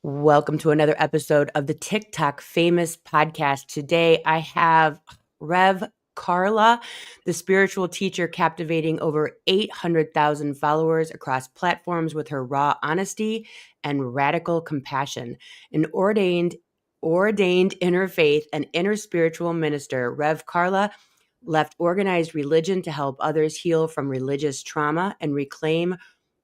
Welcome to another episode of the TikTok Famous Podcast. Today, I have Rev Karla, the spiritual teacher captivating over 800,000 followers across platforms with her raw honesty and radical compassion. An ordained interfaith and inner spiritual minister, Rev Karla left organized religion to help others heal from religious trauma and reclaim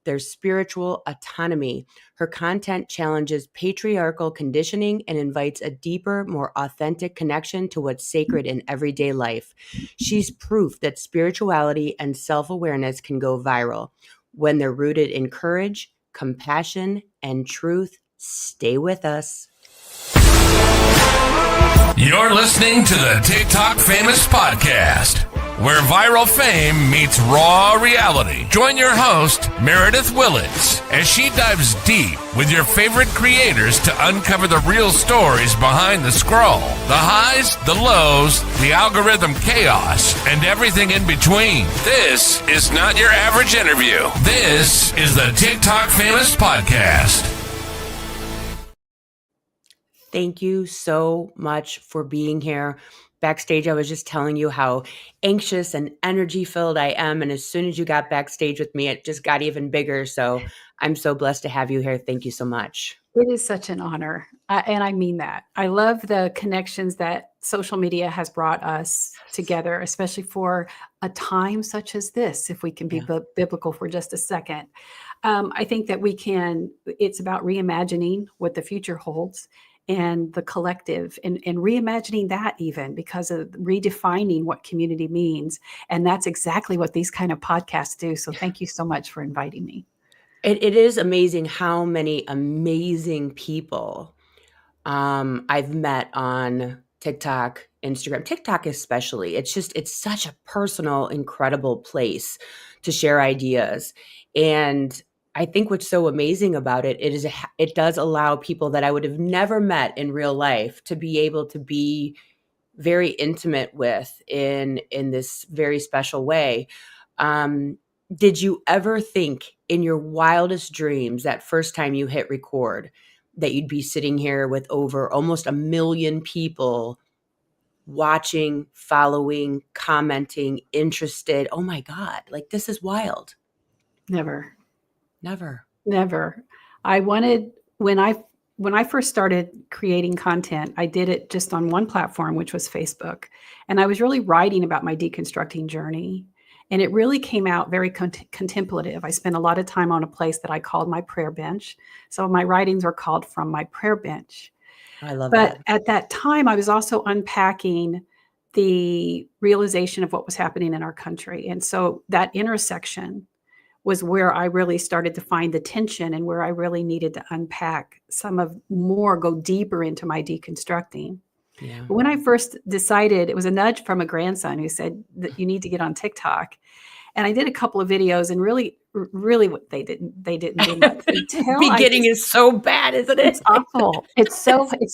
their spiritual autonomy. Her content challenges patriarchal conditioning and invites a deeper, more authentic connection to what's sacred in everyday life. She's proof that spirituality and self-awareness can go viral when they're rooted in courage, compassion, and truth. Stay with us. You're listening to the TikTok Famous Podcast, where viral fame meets raw reality. Join your host, Meredyth as she dives deep with your favorite creators to uncover the real stories behind the scroll, the highs, the lows, the algorithm chaos, and everything in between. This is not your average interview. This is the TikTok Famous Podcast. Thank you so much for being here. Backstage, I was just telling you how anxious and energy-filled I am. And as soon as you got backstage with me, it just got even bigger. So I'm so blessed to have you here. Thank you so much. It is such an honor. And I mean that. I love the connections that social media has brought us together, especially for a time such as this, if we can be biblical for just a second. I think that it's about reimagining what the future holds and the collective and reimagining that, even because of redefining what community means. And that's exactly what these kind of podcasts do. So thank you so much for inviting me. It is amazing how many amazing people I've met on TikTok, Instagram, TikTok especially. It's such a personal, incredible place to share ideas. And I think what's so amazing about it is it does allow people that I would have never met in real life to be able to be very intimate with in this very special way. Did you ever think in your wildest dreams, that first time you hit record, that you'd be sitting here with over almost 1 million people watching, following, commenting, interested? Oh my God, like this is wild. Never. When I first started creating content, I did it just on one platform, which was Facebook. And I was really writing about my deconstructing journey. And it really came out very contemplative. I spent a lot of time on a place that I called my prayer bench. So my writings were called From My Prayer Bench. I love that. But at that time, I was also unpacking the realization of what was happening in our country. And so that intersection was where I really started to find the tension and where I really needed to unpack go deeper into my deconstructing. Yeah. When I first decided, it was a nudge from a grandson who said that you need to get on TikTok. And I did a couple of videos, and really what they didn't do much. Beginning is so bad, isn't it? It's awful. It's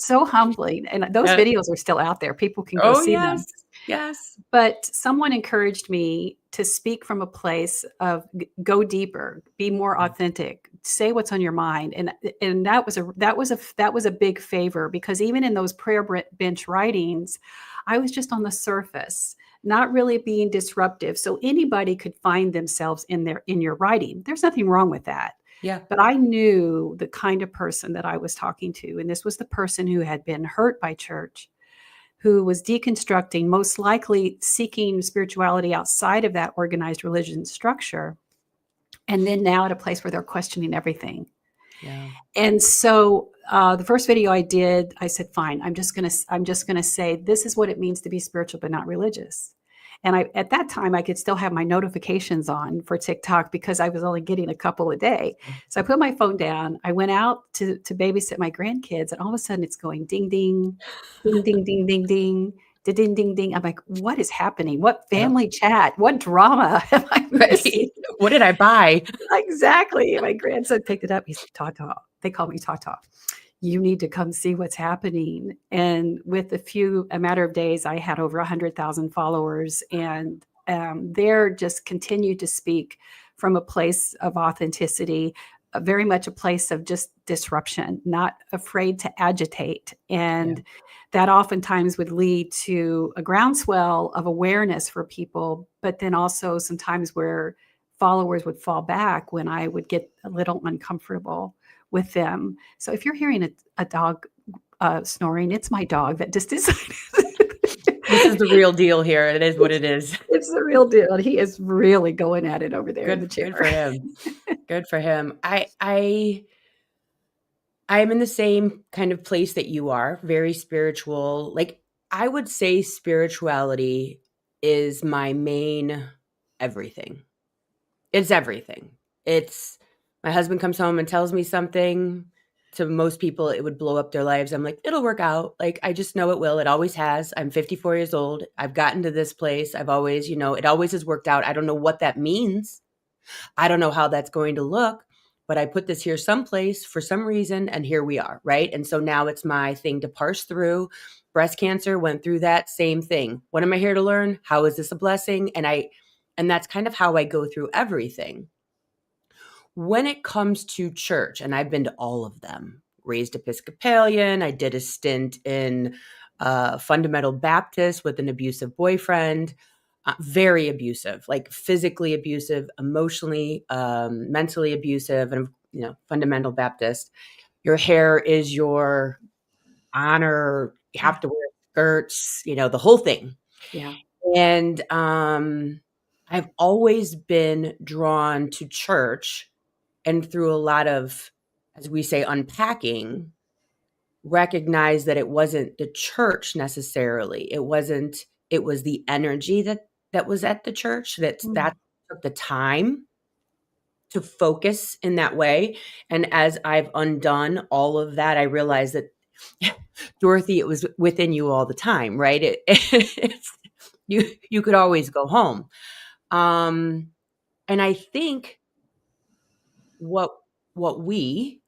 so humbling. And those videos are still out there. People can go see them. Yes. But someone encouraged me to speak from a place of go deeper, be more authentic, say what's on your mind. And that was a big favor, because even in those prayer bench writings, I was just on the surface, not really being disruptive. So anybody could find themselves in your writing. There's nothing wrong with that. Yeah. But I knew the kind of person that I was talking to. And this was the person who had been hurt by church, who was deconstructing, most likely seeking spirituality outside of that organized religion structure. And then now at a place where they're questioning everything. Yeah. And so the first video I did, I said, fine, I'm just gonna say, this is what it means to be spiritual, but not religious. And at that time, I could still have my notifications on for TikTok because I was only getting a couple a day. So I put my phone down. I went out to babysit my grandkids, and all of a sudden it's going ding, ding, ding, ding, ding, ding, ding, ding, ding, ding. I'm like, what is happening? What family chat? What drama am I missing? What did I buy? Exactly. My grandson picked it up. He said, Tata. They call me Tata. You need to come see what's happening. And with a matter of days, I had over 100,000 followers, and they're just continued to speak from a place of authenticity, very much a place of just disruption, not afraid to agitate. And that oftentimes would lead to a groundswell of awareness for people, but then also sometimes where followers would fall back when I would get a little uncomfortable with them. So if you're hearing a dog snoring, it's my dog that just decided. This is the real deal here. It is what it is. It's the real deal. He is really going at it over there in the chair. Good for him. Good for him. I'm in the same kind of place that you are, very spiritual. Like, I would say spirituality is my main everything. It's everything. It's my husband comes home and tells me something. To most people, it would blow up their lives. I'm like, it'll work out. Like, I just know it will. It always has. I'm 54 years old. I've gotten to this place. I've always, it always has worked out. I don't know what that means. I don't know how that's going to look, but I put this here someplace for some reason, and here we are, right? And so now it's my thing to parse through. Breast cancer went through that same thing. What am I here to learn? How is this a blessing? And that's kind of how I go through everything. When it comes to church, and I've been to all of them, raised Episcopalian, I did a stint in fundamental Baptist with an abusive boyfriend, very abusive, like physically abusive, emotionally, mentally abusive, and fundamental Baptist. Your hair is your honor. You have to wear skirts, the whole thing. Yeah. And I've always been drawn to church, and through a lot of, as we say, unpacking, recognize that it wasn't the church necessarily. It was the energy that was at the church that took the time to focus in that way. And as I've undone all of that, I realized that, Dorothy, it was within you all the time, right? You could always go home. And I think what we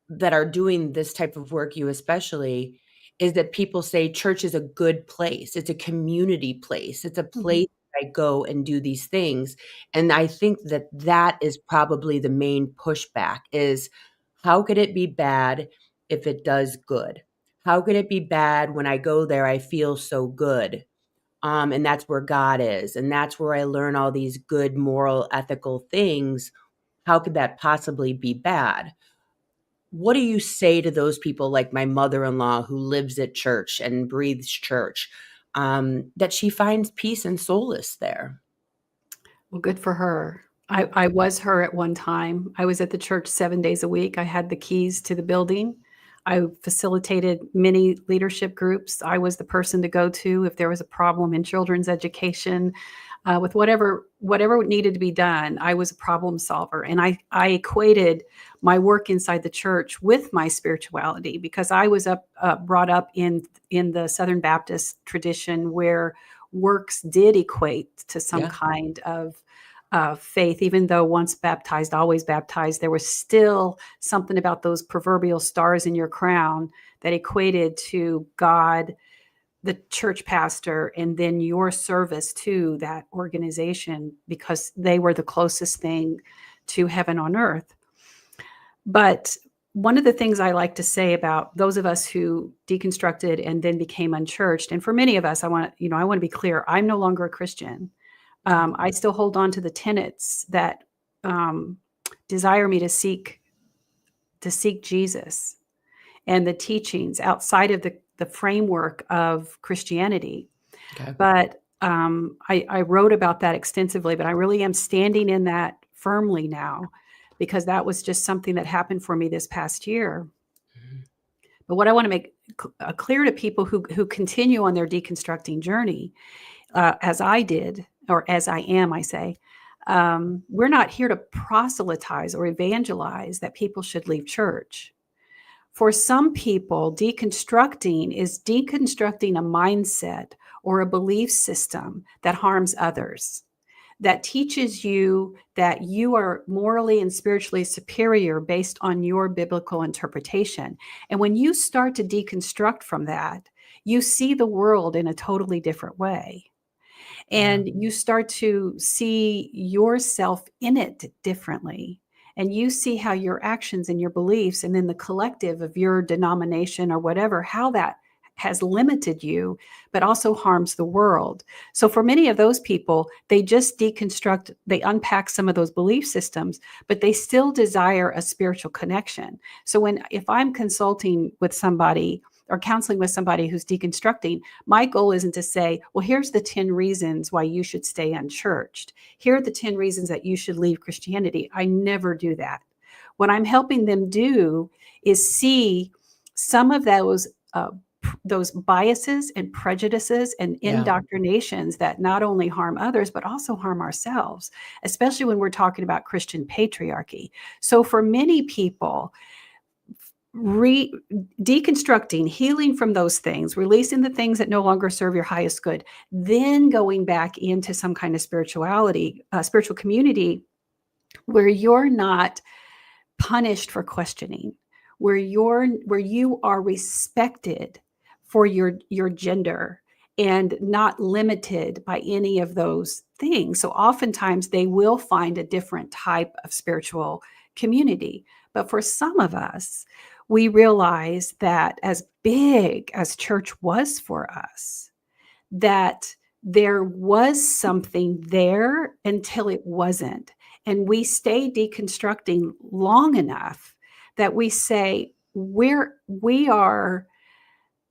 that are doing this type of work, you especially, is that people say church is a good place. It's a community place. It's a place I go and do these things. And I think that is probably the main pushback is, how could it be bad if it does good? How could it be bad when I go there, I feel so good? And that's where God is. And that's where I learn all these good, moral, ethical things. How could that possibly be bad? What do you say to those people, like my mother-in-law who lives at church and breathes church, that she finds peace and solace there? Well, good for her. I was her at one time. I was at the church 7 days a week. I had the keys to the building. I facilitated many leadership groups. I was the person to go to if there was a problem in children's education, with whatever needed to be done. I was a problem solver, and I equated my work inside the church with my spirituality, because I was brought up in the Southern Baptist tradition where works did equate to some kind of faith. Even though once baptized, always baptized, there was still something about those proverbial stars in your crown that equated to God, the church pastor, and then your service to that organization, because they were the closest thing to heaven on earth. But one of the things I like to say about those of us who deconstructed and then became unchurched, and for many of us, I want to be clear, I'm no longer a Christian. I still hold on to the tenets that desire me to seek Jesus and the teachings outside of the framework of Christianity. Okay. But I wrote about that extensively, but I really am standing in that firmly now, because that was just something that happened for me this past year. But what I want to make clear to people who continue on their deconstructing journey, as I did, or as I am, I say, we're not here to proselytize or evangelize that people should leave church. For some people, deconstructing is deconstructing a mindset or a belief system that harms others, that teaches you that you are morally and spiritually superior based on your biblical interpretation. And when you start to deconstruct from that, you see the world in a totally different way. And you start to see yourself in it differently. and you see how your actions and your beliefs and then the collective of your denomination or whatever, how that has limited you, but also harms the world. So for many of those people, they just deconstruct, they unpack some of those belief systems, but they still desire a spiritual connection. So if I'm consulting with somebody or counseling with somebody who's deconstructing, my goal isn't to say, well, here's the 10 reasons why you should stay unchurched. Here are the 10 reasons that you should leave Christianity. I never do that. What I'm helping them do is see some of those biases and prejudices and indoctrinations that not only harm others, but also harm ourselves, especially when we're talking about Christian patriarchy. So for many people, deconstructing, healing from those things, releasing the things that no longer serve your highest good, then going back into some kind of spirituality, spiritual community where you're not punished for questioning, where you are respected for your gender and not limited by any of those things. So oftentimes they will find a different type of spiritual community. But for some of us, we realize that as big as church was for us, that there was something there until it wasn't. And we stay deconstructing long enough that we say we are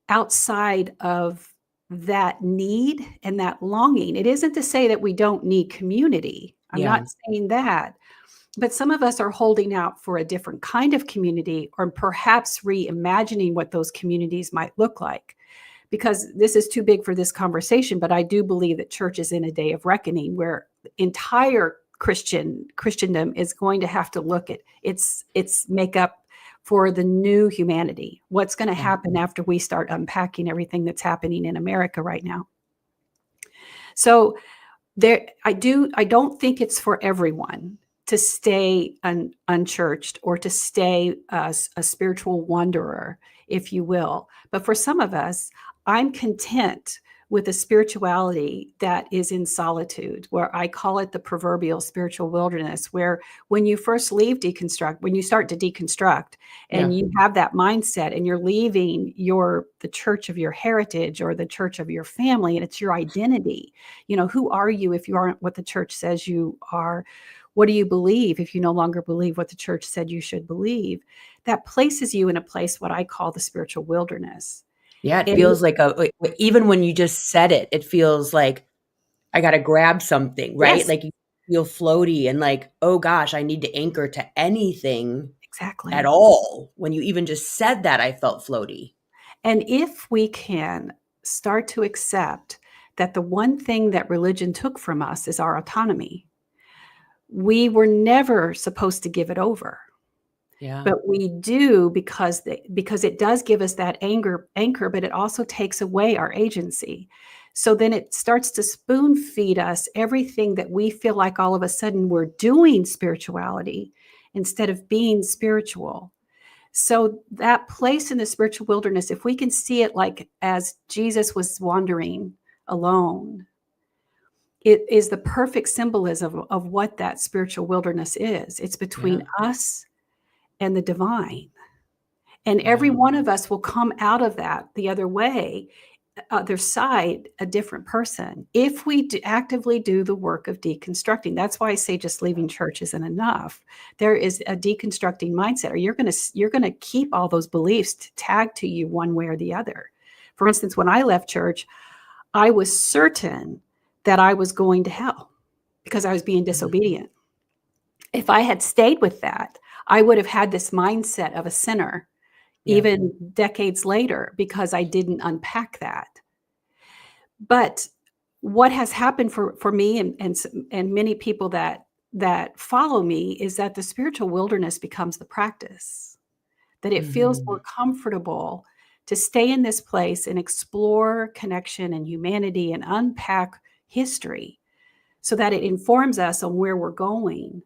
outside of that need and that longing. It isn't to say that we don't need community. I'm not saying that. But some of us are holding out for a different kind of community, or perhaps reimagining what those communities might look like. Because this is too big for this conversation, but I do believe that church is in a day of reckoning where entire Christendom is going to have to look at its makeup for the new humanity. What's going to happen after we start unpacking everything that's happening in America right now? So I don't think it's for everyone to stay unchurched or to stay a spiritual wanderer, if you will. But for some of us, I'm content with a spirituality that is in solitude, where I call it the proverbial spiritual wilderness, where when you first when you start to deconstruct and you have that mindset and you're leaving the church of your heritage or the church of your family, and it's your identity. Who are you if you aren't what the church says you are? What do you believe if you no longer believe what the church said you should believe? That places you in a place what I call the spiritual wilderness. Yeah, it feels like even when you just said it, it feels like I got to grab something, right? Yes. Like you feel floaty and like, oh gosh, I need to anchor to anything Exactly. at all. When you even just said that, I felt floaty. And if we can start to accept that the one thing that religion took from us is our autonomy, we were never supposed to give it over. Yeah. But we do because it does give us that anchor, but it also takes away our agency. So then it starts to spoon feed us everything that we feel like all of a sudden we're doing spirituality instead of being spiritual. So that place in the spiritual wilderness, if we can see it like as Jesus was wandering alone, it is the perfect symbolism of what that spiritual wilderness is. It's between us and the divine. And every one of us will come out of that the other way, other side, a different person, if we actively do the work of deconstructing. That's why I say just leaving church isn't enough. There is a deconstructing mindset, or you're going to keep all those beliefs tagged to you one way or the other. For instance, when I left church, I was certain that I was going to hell because I was being disobedient. If I had stayed with that, I would have had this mindset of a sinner even decades later because I didn't unpack that. But what has happened for me and many people that follow me is that the spiritual wilderness becomes the practice, that it feels more comfortable to stay in this place and explore connection and humanity and unpack history so that it informs us on where we're going.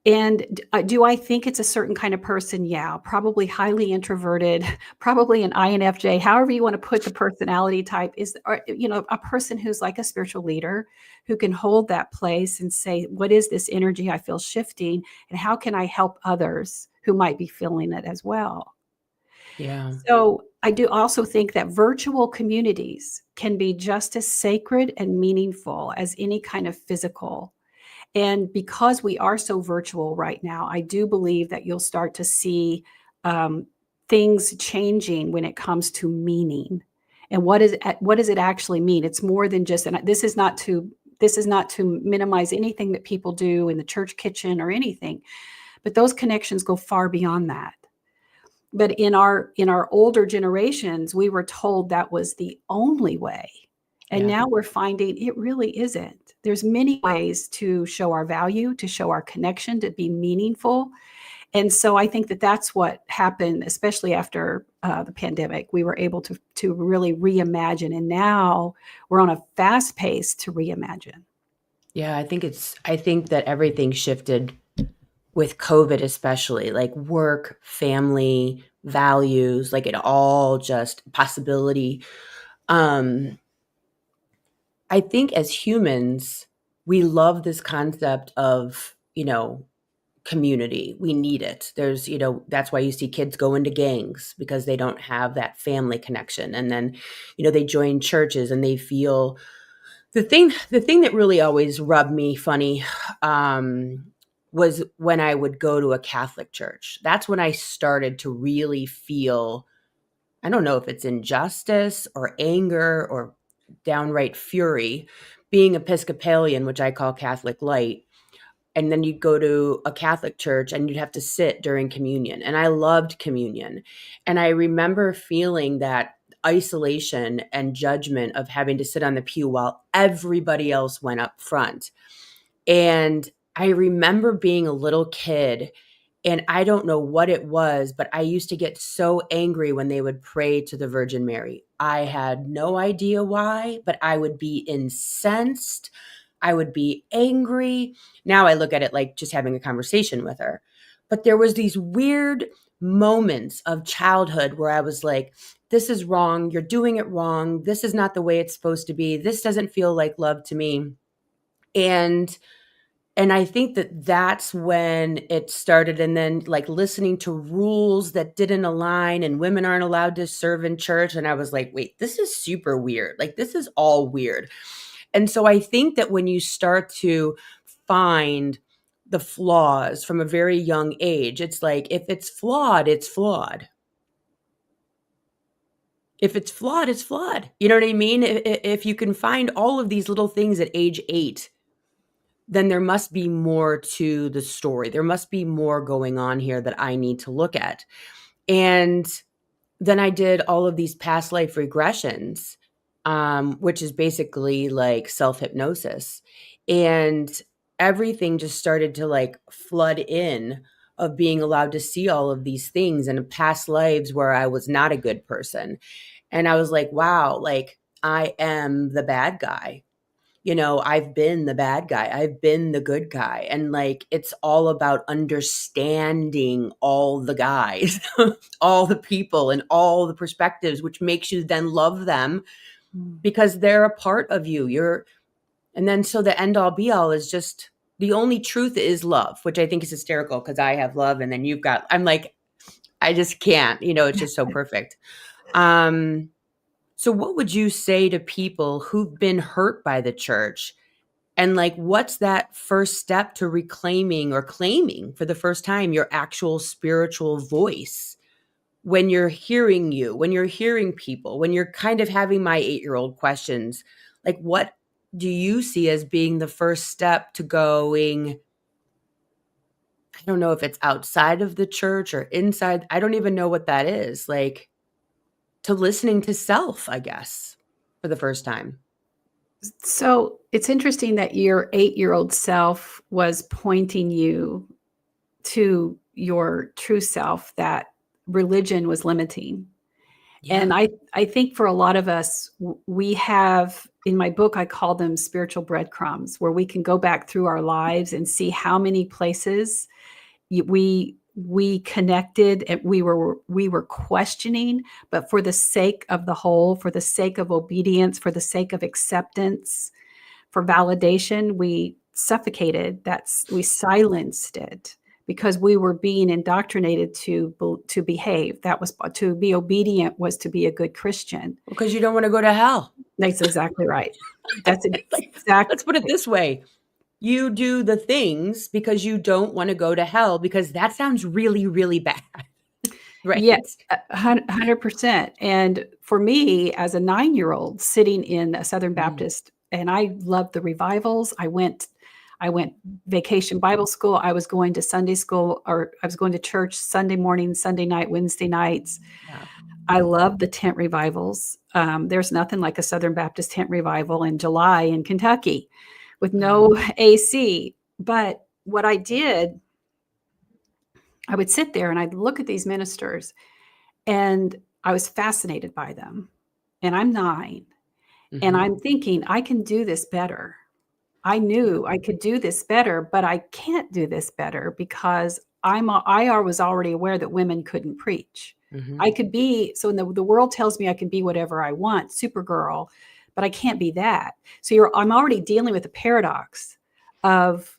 And do I think it's a certain kind of person? Yeah, probably highly introverted, probably an INFJ, however you want to put the personality type is, or, a person who's like a spiritual leader who can hold that place and say, what is this energy I feel shifting? And how can I help others who might be feeling it as well? Yeah. So I do also think that virtual communities can be just as sacred and meaningful as any kind of physical. And because we are so virtual right now, I do believe that you'll start to see um, things changing when it comes to meaning. And what does it actually mean? It's more than just, and this is not to minimize anything that people do in the church kitchen or anything, but those connections go far beyond that. But in our older generations, we were told that was the only way. And Yeah. now we're finding it really isn't. There's many ways to show our value, to show our connection, to be meaningful. And so I think that that's what happened, especially after the pandemic. We were able to really reimagine, and now we're on a fast pace to reimagine. Yeah, I think that everything shifted with COVID, especially like work, family, values, like it all just possibility. Um, I think as humans, we love this concept of, community. We need it. That's why you see kids go into gangs because they don't have that family connection. And then, they join churches and they feel the thing that really always rubbed me funny was when I would go to a Catholic church. That's when I started to really feel, I don't know if it's injustice or anger or downright fury, being Episcopalian, which I call Catholic light. And then you'd go to a Catholic church and you'd have to sit during communion. And I loved communion. And I remember feeling that isolation and judgment of having to sit on the pew while everybody else went up front. And I remember being a little kid, and I don't know what it was, but I used to get so angry when they would pray to the Virgin Mary. I had no idea why, but I would be incensed. I would be angry. Now I look at it like just having a conversation with her. But there was these weird moments of childhood where I was like, this is wrong. You're doing it wrong. This is not the way it's supposed to be. This doesn't feel like love to me. And I think that that's when it started. And then like listening to rules that didn't align, and women aren't allowed to serve in church. And I was like, wait, this is super weird. Like, this is all weird. And so I think that when you start to find the flaws from a very young age, it's like, if it's flawed, it's flawed. If it's flawed, it's flawed. You know what I mean? If you can find all of these little things at age 8, then there must be more to the story. There must be more going on here that I need to look at. And then I did all of these past life regressions, which is basically like self-hypnosis. And everything just started to like flood in of being allowed to see all of these things in past lives where I was not a good person. And I was like, wow, like I am the bad guy. I've been the bad guy. I've been the good guy. And like, it's all about understanding all the guys, all the people and all the perspectives, which makes you then love them because they're a part of you. And then so the end all be all is just the only truth is love, which I think is hysterical because I have love and then I'm like, I just can't, it's just so perfect. So what would you say to people who've been hurt by the church? And like, what's that first step to reclaiming or claiming for the first time your actual spiritual voice when you're hearing when you're hearing people, when you're kind of having my 8-year-old questions? Like, what do you see as being the first step to going, I don't know if it's outside of the church or inside. I don't even know what that is. Like, to listening to self, I guess, for the first time. So it's interesting that your 8-year-old self was pointing you to your true self, that religion was limiting. Yeah. And I think for a lot of us, we have in my book, I call them spiritual breadcrumbs, where we can go back through our lives and see how many places we connected and we were questioning, but for the sake of the whole, for the sake of obedience, for the sake of acceptance, for validation, we suffocated. We silenced it because we were being indoctrinated to behave. That was to be obedient, was to be a good Christian. Because you don't want to go to hell. That's exactly right. That's Like, exactly. let's put it this way. You do the things because you don't want to go to hell, because that sounds really, really bad. Right? Yes, 100%. And for me, as a 9-year-old sitting in a Southern Baptist, and I loved the revivals. I went vacation Bible school. I was going to Sunday school, or I was going to church Sunday morning, Sunday night, Wednesday nights. Yeah. I love the tent revivals. There's nothing like a Southern Baptist tent revival in July in Kentucky with no AC. But what I did, I would sit there and I'd look at these ministers, and I was fascinated by them. And I'm 9, and I'm thinking, I can do this better. I knew I could do this better, but I can't do this better because I was already aware that women couldn't preach. I could be, so the world tells me I can be whatever I want, Supergirl, but I can't be that. So I'm already dealing with the paradox of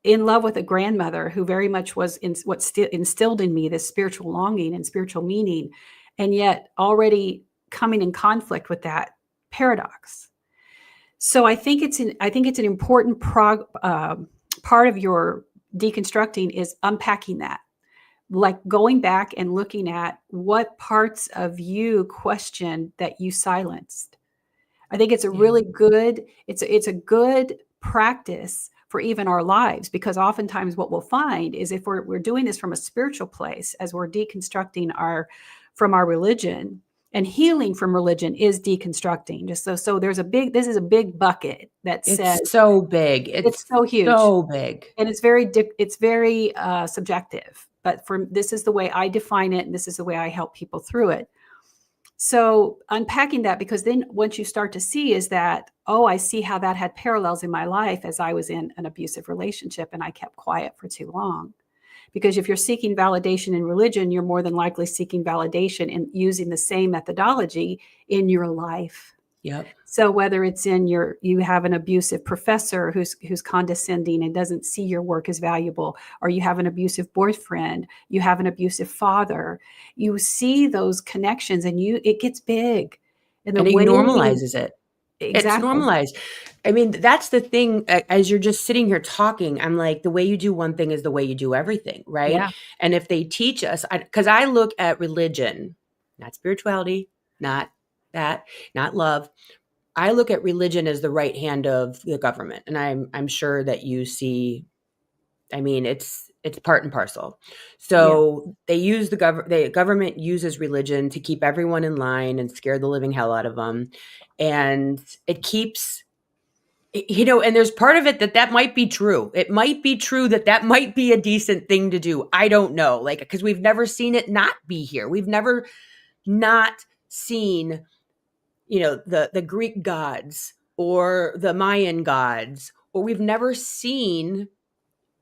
in love with a grandmother who very much was instilled in me this spiritual longing and spiritual meaning, and yet already coming in conflict with that paradox. So I think it's an important part of your deconstructing is unpacking that, like going back and looking at what parts of you question that you silenced. I think it's a really good, it's a good practice for even our lives, because oftentimes what we'll find is if we're doing this from a spiritual place, as we're deconstructing from our religion, and healing from religion is deconstructing. Just so this is a big bucket that says it's so big. It's so huge. So big. And it's very subjective, but this is the way I define it, and this is the way I help people through it. So unpacking that, because then once you start to see is that, oh, I see how that had parallels in my life as I was in an abusive relationship and I kept quiet for too long. Because if you're seeking validation in religion, you're more than likely seeking validation and using the same methodology in your life. Yep. So whether it's you have an abusive professor who's condescending and doesn't see your work as valuable, or you have an abusive boyfriend, you have an abusive father, you see those connections and it gets big. And it normalizes it. Exactly. It's normalized. I mean, that's the thing. As you're just sitting here talking, I'm like, the way you do one thing is the way you do everything, right? Yeah. And if they teach us, because I look at religion, not spirituality, not that, not love. I look at religion as the right hand of the government. And I'm sure that you see, I mean, it's part and parcel. So they use the government uses religion to keep everyone in line and scare the living hell out of them. And it keeps, and there's part of it that might be true. It might be true that might be a decent thing to do. I don't know. Like, because we've never seen it not be here. We've never not seen, the Greek gods or the Mayan gods, or we've never seen,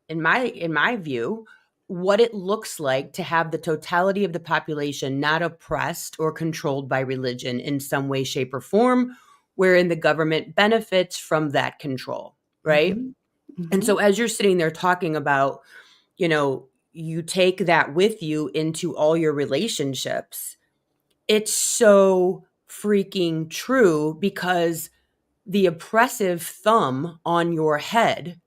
in my view, what it looks like to have the totality of the population not oppressed or controlled by religion in some way, shape, or form, wherein the government benefits from that control, right? Mm-hmm. And so as you're sitting there talking about, you take that with you into all your relationships, it's so freaking true, because the oppressive thumb on your head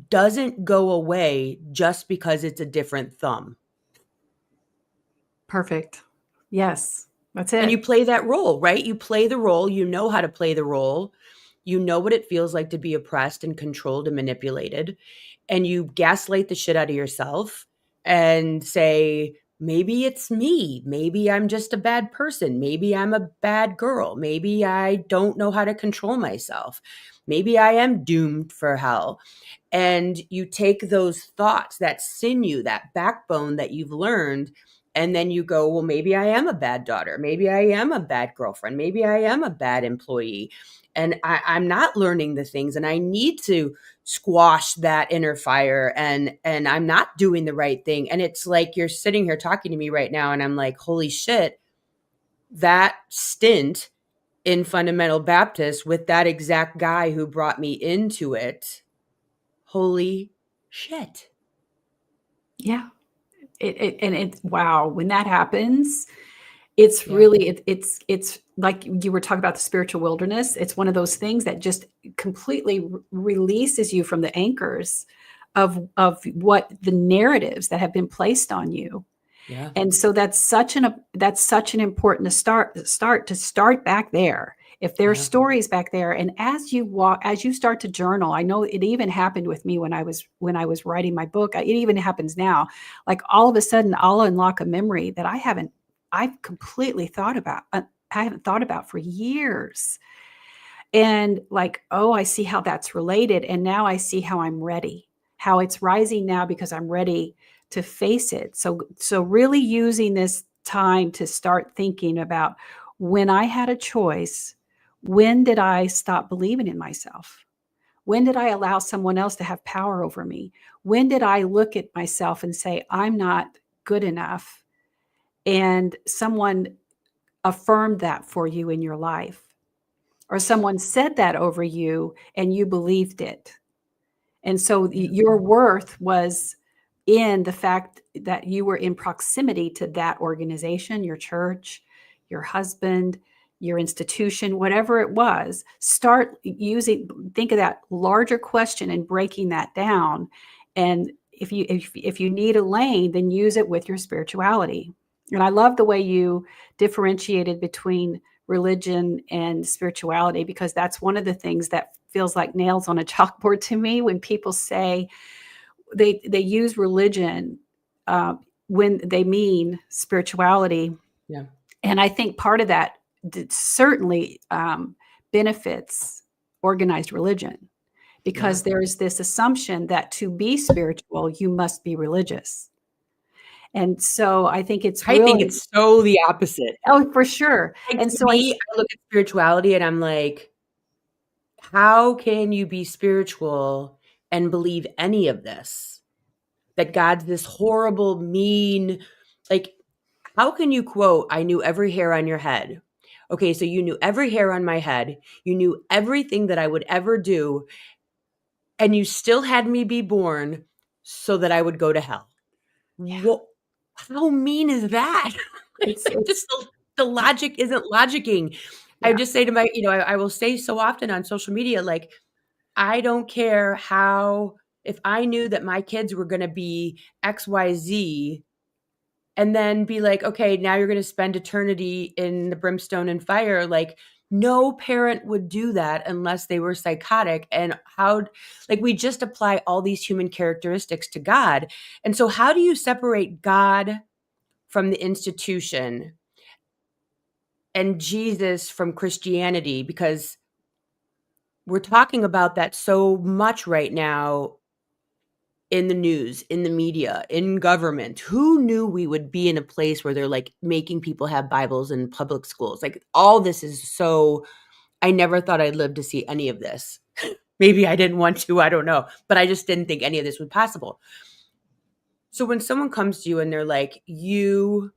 doesn't go away just because it's a different thumb. Perfect. Yes, that's it. And you play that role, right? You play the role. You know how to play the role. You know what it feels like to be oppressed and controlled and manipulated. And you gaslight the shit out of yourself and say, maybe it's me. Maybe I'm just a bad person. Maybe I'm a bad girl. Maybe I don't know how to control myself. Maybe I am doomed for hell. And you take those thoughts, that sinew, that backbone that you've learned, and then you go, well, maybe I am a bad daughter. Maybe I am a bad girlfriend. Maybe I am a bad employee. and I'm not learning the things, and I need to squash that inner fire, and I'm not doing the right thing. And it's like you're sitting here talking to me right now, and I'm like, holy shit, that stint in Fundamental Baptist with that exact guy who brought me into it, holy shit. Yeah. Wow, when that happens, it's really, it's like you were talking about the spiritual wilderness. It's one of those things that just completely releases you from the anchors of what the narratives that have been placed on you. Yeah. And so that's such an important to start back there. If there's stories back there, and as you start to journal, I know it even happened with me when I was writing my book. It even happens now. Like all of a sudden, I'll unlock a memory that I've completely thought about. I haven't thought about for years. And like, oh, I see how that's related. And now I see how I'm ready, how it's rising now because I'm ready to face it. So really using this time to start thinking about, when I had a choice, when did I stop believing in myself? When did I allow someone else to have power over me? When did I look at myself and say, I'm not good enough? And someone affirmed that for you in your life, or someone said that over you and you believed it. And so your worth was in the fact that you were in proximity to that organization, your church, your husband, your institution, whatever it was. Think of that larger question and breaking that down. And if you need a lane, then use it with your spirituality. And I love the way you differentiated between religion and spirituality, because that's one of the things that feels like nails on a chalkboard to me when people say they use religion when they mean spirituality. Yeah. And I think part of that certainly benefits organized religion, because there's this assumption that to be spiritual, you must be religious. And so I think it's I think it's so the opposite. Oh, for sure. Like, And to so me, I look at spirituality and I'm like, how can you be spiritual and believe any of this? That God's this horrible, mean, like, how can you quote, I knew every hair on your head? Okay, so you knew every hair on my head. You knew everything that I would ever do. And you still had me be born so that I would go to hell. What? How mean is that? it's Just the logic isn't logicking. I just say to my, I will say so often on social media, like, I don't care how, if I knew that my kids were going to be XYZ, and then be like, okay, now you're going to spend eternity in the brimstone and fire. Like, no parent would do that unless they were psychotic. And we just apply all these human characteristics to God. And so how do you separate God from the institution and Jesus from Christianity? Because we're talking about that so much right now in the news, in the media, in government. Who knew we would be in a place where they're like making people have Bibles in public schools? Like, all this is so, I never thought I'd live to see any of this. Maybe I didn't want to, I don't know, but I just didn't think any of this was possible. So when someone comes to you and they're like, you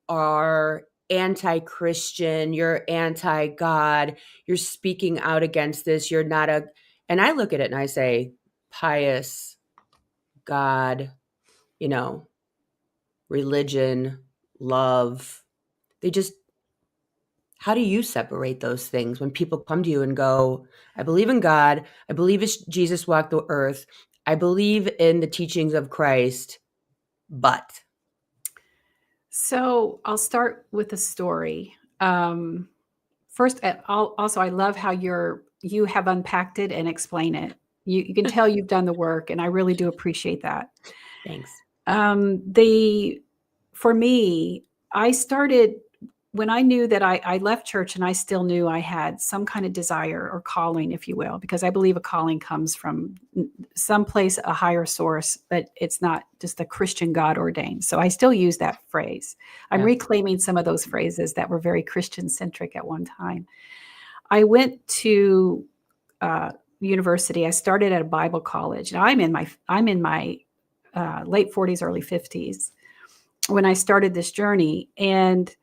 are anti-Christian, you're anti-God, you're speaking out against this, you're not and I look at it and I say, pious, God, religion, love. How do you separate those things when people come to you and go, I believe in God, I believe Jesus walked the earth, I believe in the teachings of Christ, but. So I'll start with a story. First, I love how you have unpacked it and explain it. You can tell you've done the work, and I really do appreciate that. Thanks. For me, I started when I knew that I left church, and I still knew I had some kind of desire or calling, if you will, because I believe a calling comes from someplace, a higher source, but it's not just a Christian God ordained. So I still use that phrase. I'm reclaiming some of those phrases that were very Christian centric at one time. I went to university. I started at a Bible college, and I'm in my late 40s, early 50s when I started this journey. And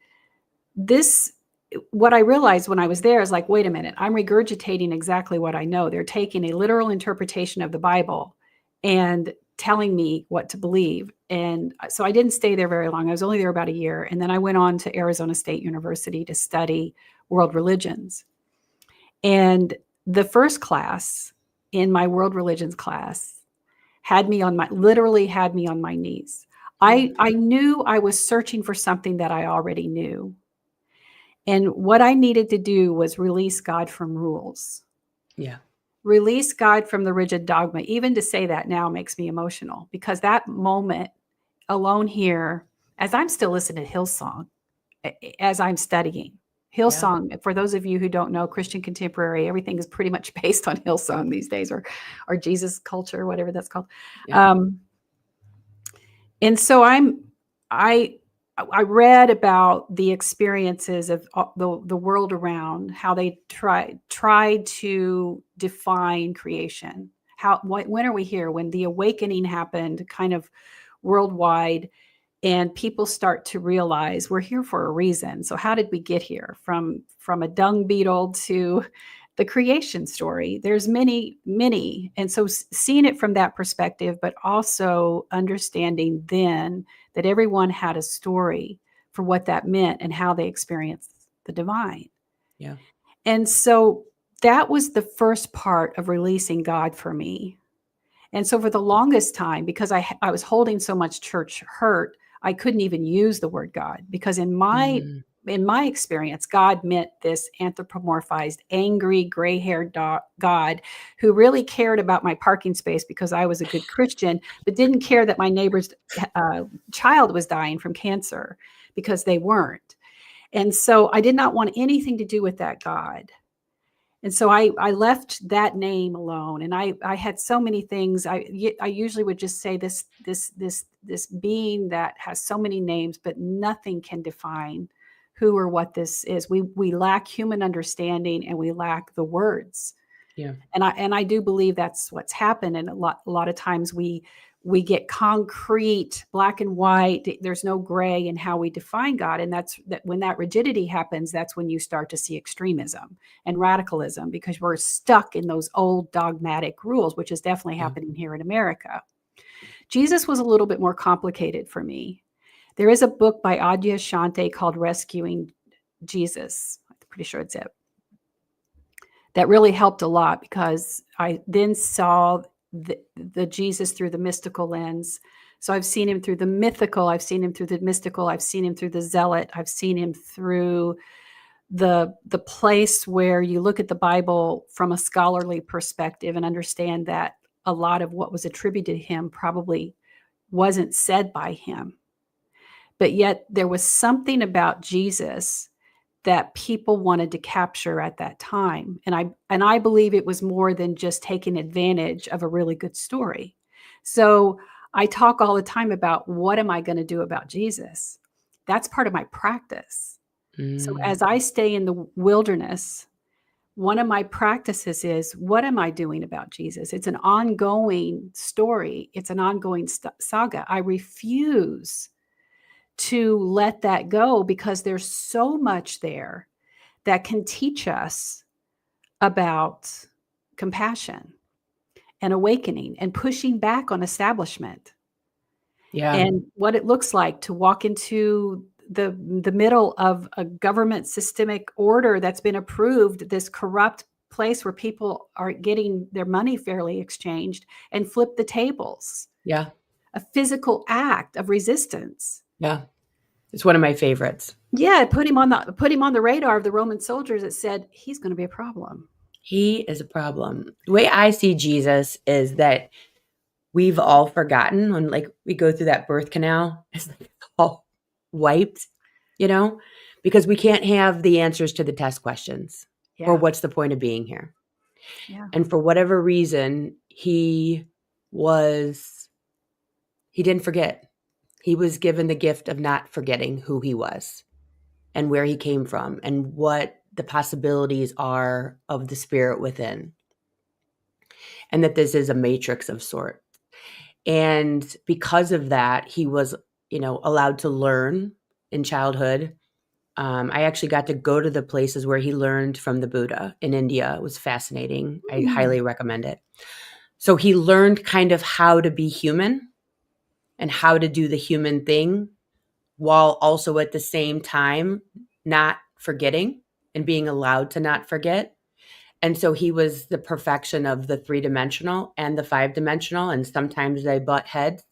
what I realized when I was there is like, wait a minute, I'm regurgitating exactly what I know. They're taking a literal interpretation of the Bible and telling me what to believe. And so I didn't stay there very long. I was only there about a year. And then I went on to Arizona State University to study world religions. And the first class in my world religions class literally had me on my knees. I knew I was searching for something that I already knew. And what I needed to do was release God from rules. Yeah. Release God from the rigid dogma. Even to say that now makes me emotional, because that moment alone here, as I'm still listening to Hillsong, as I'm studying Hillsong, for those of you who don't know, Christian contemporary, everything is pretty much based on Hillsong these days, or Jesus culture, whatever that's called. Yeah. And so I read about the experiences of the world around, how they tried to define creation. When are we here? When the awakening happened, kind of worldwide, and people start to realize we're here for a reason. So how did we get here? From a dung beetle to the creation story. There's many, many. And so seeing it from that perspective, but also understanding then that everyone had a story for what that meant and how they experienced the divine. Yeah. And so that was the first part of releasing God for me. And so for the longest time, because I was holding so much church hurt, I couldn't even use the word God, because in my experience, God meant this anthropomorphized, angry, gray-haired God who really cared about my parking space because I was a good Christian, but didn't care that my neighbor's child was dying from cancer because they weren't. And so I did not want anything to do with that God. And so I left that name alone. And I had so many things. I usually would just say this being that has so many names, but nothing can define who or what this is. We lack human understanding, and we lack the words. Yeah. And I do believe that's what's happened. And a lot of times we get concrete, black and white. There's no gray in how we define God. And that when that rigidity happens, that's when you start to see extremism and radicalism, because we're stuck in those old dogmatic rules, which is definitely happening here in America. Jesus was a little bit more complicated for me. There is a book by Adya Shante called Rescuing Jesus. I'm pretty sure it's it. That really helped a lot, because I then saw the Jesus through the mystical lens. So I've seen him through the mythical, I've seen him through the mystical, I've seen him through the zealot, I've seen him through the place where you look at the Bible from a scholarly perspective and understand that a lot of what was attributed to him probably wasn't said by him. But yet there was something about Jesus that people wanted to capture at that time. And I believe it was more than just taking advantage of a really good story. So I talk all the time about, what am I going to do about Jesus? That's part of my practice. So as I stay in the wilderness, one of my practices is, what am I doing about Jesus? It's an ongoing story. It's an ongoing saga. I refuse to let that go, because there's so much there that can teach us about compassion and awakening and pushing back on establishment. Yeah. And what it looks like to walk into the middle of a government systemic order that's been approved, this corrupt place where people are getting their money fairly exchanged, and flip the tables. Yeah. A physical act of resistance. Yeah. It's one of my favorites. Yeah, put him on the radar of the Roman soldiers that said, he's going to be a problem. He is a problem. The way I see Jesus is that we've all forgotten when, like, we go through that birth canal, it's like all wiped, because we can't have the answers to the test questions, or what's the point of being here? Yeah. And for whatever reason, he didn't forget. He was given the gift of not forgetting who he was and where he came from and what the possibilities are of the spirit within, and that this is a matrix of sorts. And because of that, he was, allowed to learn in childhood. I actually got to go to the places where he learned from the Buddha in India. It was fascinating. I highly recommend it. So he learned kind of how to be human and how to do the human thing, while also at the same time not forgetting and being allowed to not forget. And so he was the perfection of the 3-dimensional and the 5-dimensional. And sometimes they butt heads.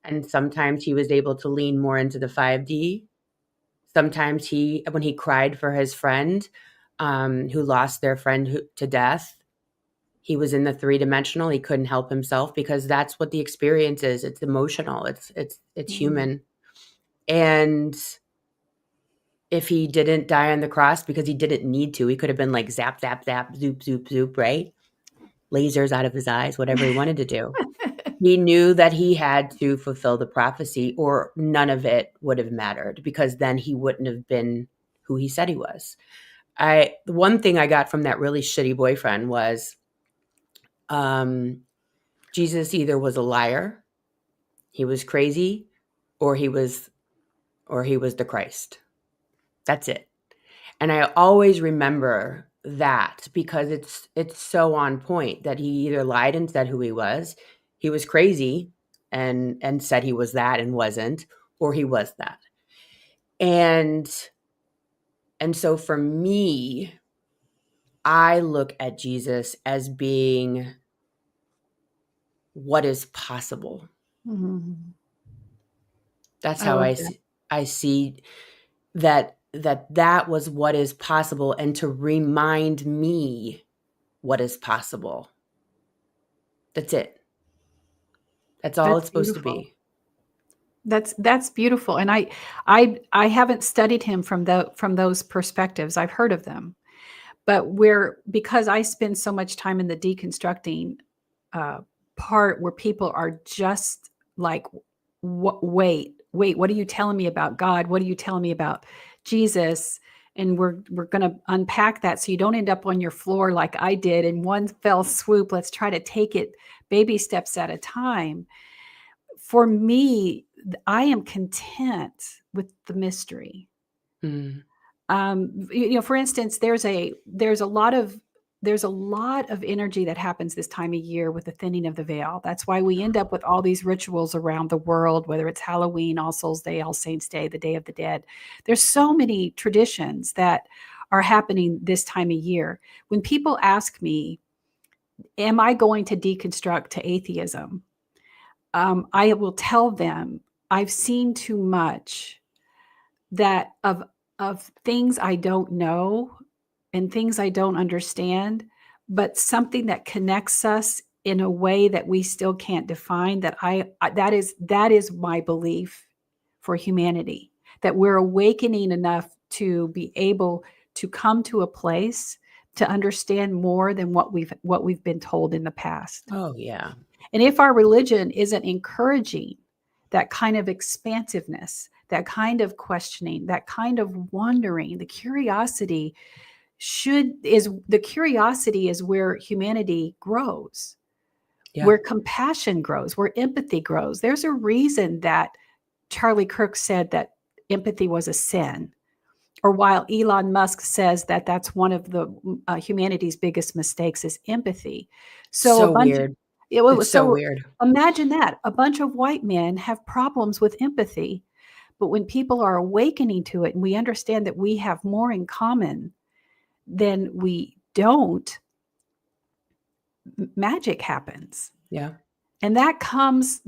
And sometimes he was able to lean more into the 5D. Sometimes when he cried for his friend who lost their friend to death, he was in the 3-dimensional. He couldn't help himself, because that's what the experience is. It's emotional. It's human. And if he didn't die on the cross because he didn't need to, he could have been like zap, zap, zap, zoop, zoop, zoop, right? Lasers out of his eyes, whatever he wanted to do. He knew that he had to fulfill the prophecy, or none of it would have mattered, because then he wouldn't have been who he said he was. The one thing I got from that really shitty boyfriend was Jesus either was a liar, he was crazy, or he was the Christ. That's it. And I always remember that, because it's so on point that he either lied and said who he was crazy and said he was that and wasn't, or he was that. And so for me, I look at Jesus as being what is possible. Mm-hmm. That's how I see that was what is possible, and to remind me what is possible. That's it. That's all it's supposed to be. That's beautiful. And I haven't studied him from those perspectives. I've heard of them. But because I spend so much time in the deconstructing part, where people are just like, wait, what are you telling me about God? What are you telling me about Jesus? And we're going to unpack that, so you don't end up on your floor like I did in one fell swoop. Let's try to take it baby steps at a time. For me, I am content with the mystery. Mm. For instance, there's a lot of energy that happens this time of year with the thinning of the veil. That's why we end up with all these rituals around the world, whether it's Halloween, All Souls Day, All Saints Day, the Day of the Dead. There's so many traditions that are happening this time of year. When people ask me, am I going to deconstruct to atheism? I will tell them, I've seen too much that of things I don't know and things I don't understand, but something that connects us in a way that we still can't define. That is my belief for humanity, that we're awakening enough to be able to come to a place to understand more than what we've been told in the past. Oh yeah. And if our religion isn't encouraging that kind of expansiveness, that kind of questioning, that kind of wondering, the curiosity is where humanity grows, where compassion grows, where empathy grows. There's a reason that Charlie Kirk said that empathy was a sin, or while Elon Musk says that that's one of the humanity's biggest mistakes is empathy. So weird. It's so weird. Imagine that. A bunch of white men have problems with empathy, but when people are awakening to it and we understand that we have more in common than we don't, magic happens. Yeah. And that comes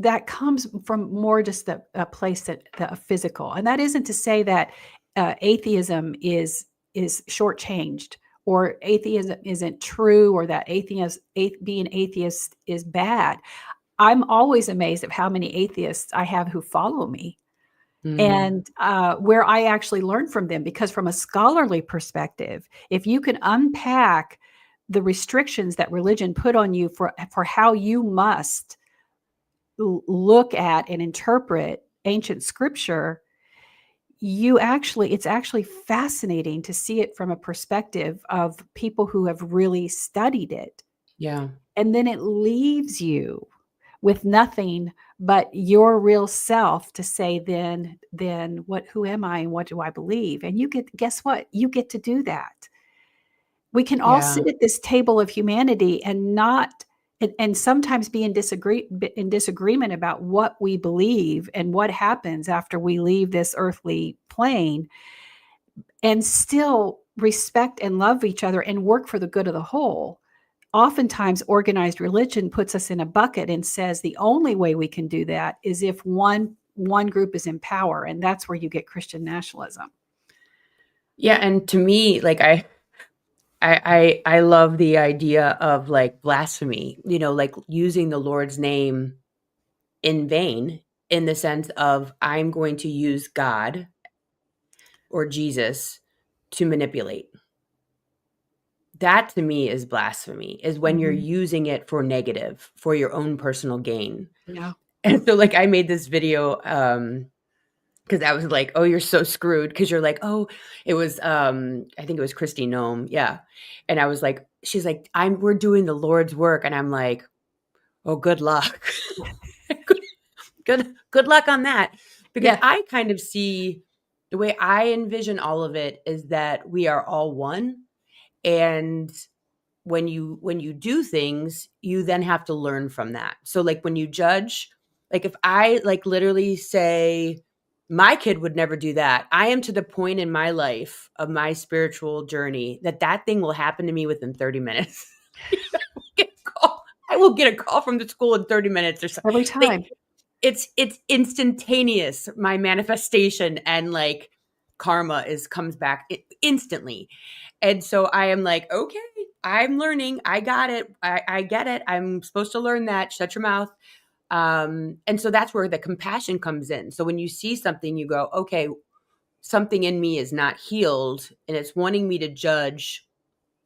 from more just a place that the physical. And that isn't to say that atheism is shortchanged, or atheism isn't true, or that being atheist is bad. I'm always amazed at how many atheists I have who follow me, and where I actually learn from them, because from a scholarly perspective, if you can unpack the restrictions that religion put on you for how you must look at and interpret ancient scripture, it's actually fascinating to see it from a perspective of people who have really studied it. Yeah. And then it leaves you with nothing but your real self to say, then who am I and what do I believe? And guess what? You get to do that. We can all Yeah. sit at this table of humanity and not and sometimes be in disagreement about what we believe and what happens after we leave this earthly plane, and still respect and love each other and work for the good of the whole. Oftentimes, organized religion puts us in a bucket and says the only way we can do that is if one group is in power, and that's where you get Christian nationalism. Yeah, and to me, like I love the idea of like blasphemy, like using the Lord's name in vain, in the sense of I'm going to use God or Jesus to manipulate. That to me is blasphemy, is when you're using it for negative, for your own personal gain. Yeah. And so like I made this video because I was like, oh, you're so screwed. Because you're like, oh, it was I think it was Christy Nome. Yeah. And I was like, she's like, we're doing the Lord's work. And I'm like, oh, good luck. good luck on that. Because I kind of see the way I envision all of it is that we are all one. And when you do things, you then have to learn from that. So like when you judge, like if I like literally say my kid would never do that, I am to the point in my life of my spiritual journey that thing will happen to me within 30 minutes. I will get a call from the school in 30 minutes or something. Every time. Like, it's instantaneous, my manifestation, and like karma comes back instantly. And so I am like, okay, I'm learning. I got it. I get it. I'm supposed to learn that. Shut your mouth. And so that's where the compassion comes in. So when you see something, you go, okay, something in me is not healed, and it's wanting me to judge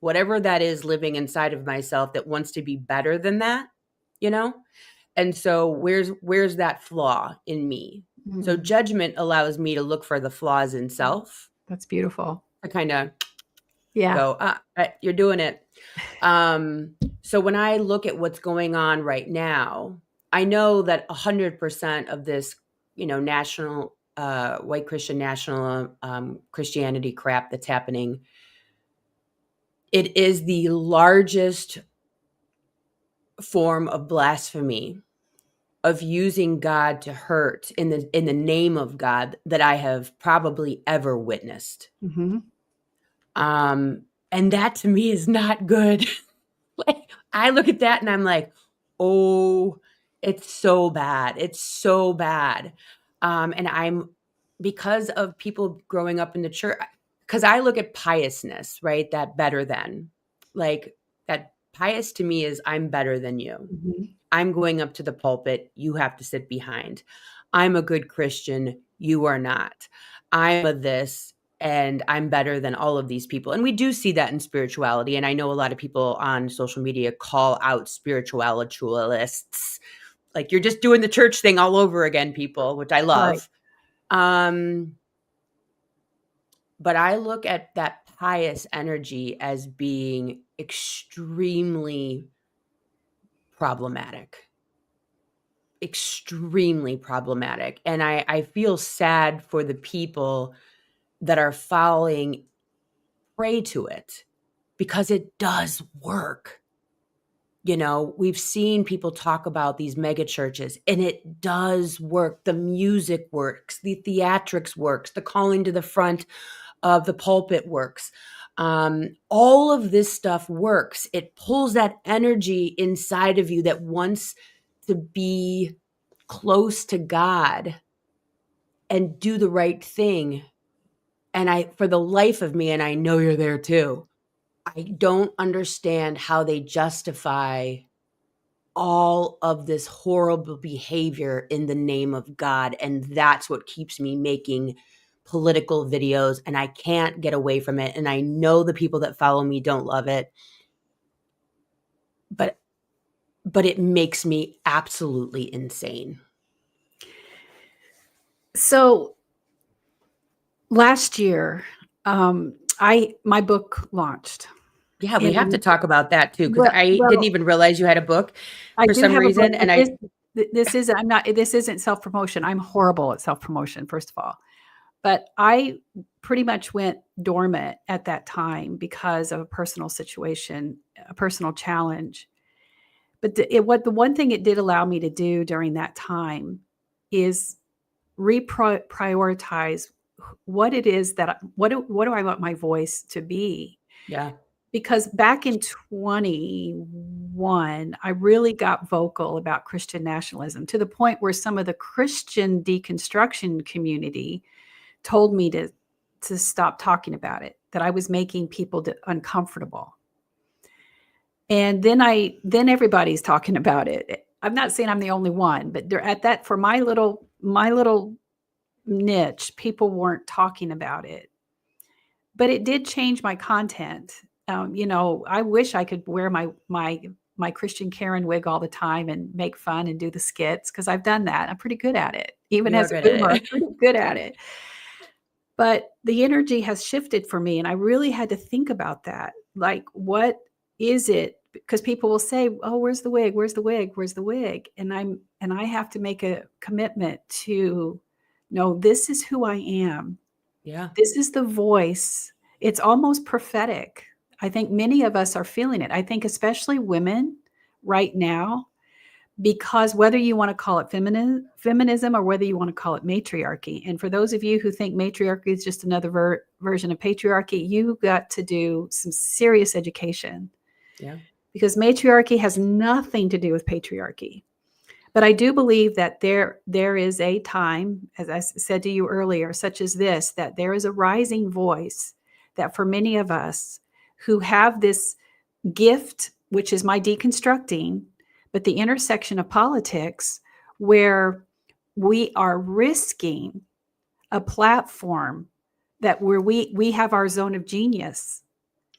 whatever that is living inside of myself that wants to be better than that, And so where's that flaw in me? So judgment allows me to look for the flaws in self. That's beautiful. I kind of Yeah. go, you're doing it. So when I look at what's going on right now, I know that 100% of this, national, white Christian national Christianity crap that's happening, it is the largest form of blasphemy, of using God to hurt in the name of God, that I have probably ever witnessed. And that to me is not good. Like I look at that and I'm like, oh, it's so bad. It's so bad. And because of people growing up in the church, because I look at piousness, right? That better than, like that pious to me is I'm better than you. I'm going up to the pulpit. You have to sit behind. I'm a good Christian. You are not. I'm a this, and I'm better than all of these people. And we do see that in spirituality. And I know a lot of people on social media call out spiritualists. Like you're just doing the church thing all over again, people, which I love. Right. But I look at that pious energy as being extremely problematic. Extremely problematic. And I feel sad for the people that are falling prey to it, because it does work. We've seen people talk about these mega churches, and it does work. The music works, the theatrics works, the calling to the front of the pulpit works. All of this stuff works. It pulls that energy inside of you that wants to be close to God and do the right thing. And for the life of me, and I know you're there too, I don't understand how they justify all of this horrible behavior in the name of God. And that's what keeps me making political videos, and I can't get away from it. And I know the people that follow me don't love it, but it makes me absolutely insane. So last year, my book launched. Yeah, we have to And talk about that too, because well, I didn't well, even realize you had a book I for do some have a book, reason. but And I, this isn't self-promotion. I'm horrible at self-promotion, first of all. But I pretty much went dormant at that time because of a personal situation, a personal challenge. But the one thing it did allow me to do during that time is reprioritize what it is that what do I want my voice to be? yeah, Because back in 21, I really got vocal about Christian nationalism to the point where some of the Christian deconstruction community told me to stop talking about it, that I was making people uncomfortable. And then everybody's talking about it. I'm not saying I'm the only one, but at that, for my little niche, people weren't talking about it. But it did change my content. I wish I could wear my Christian Karen wig all the time and make fun and do the skits, because I've done that. I'm pretty good at it. Even you are as a good boomer, at I'm it. pretty good at it. But the energy has shifted for me, and I really had to think about that. Like, what is it? Because people will say, "Oh, where's the wig? Where's the wig? Where's the wig?" And I have to make a commitment to, no, this is who I am. Yeah, This is the voice. It's almost prophetic. I think many of us are feeling it. I think especially women right now, because whether you want to call it feminism or whether you want to call it matriarchy, and for those of you who think matriarchy is just another version of patriarchy, you got to do some serious education, yeah, because matriarchy has nothing to do with patriarchy. But I do believe that there is a time, as I said to you earlier, such as this, that there is a rising voice that for many of us who have this gift, which is my deconstructing, but the intersection of politics, where we are risking a platform that where we have our zone of genius,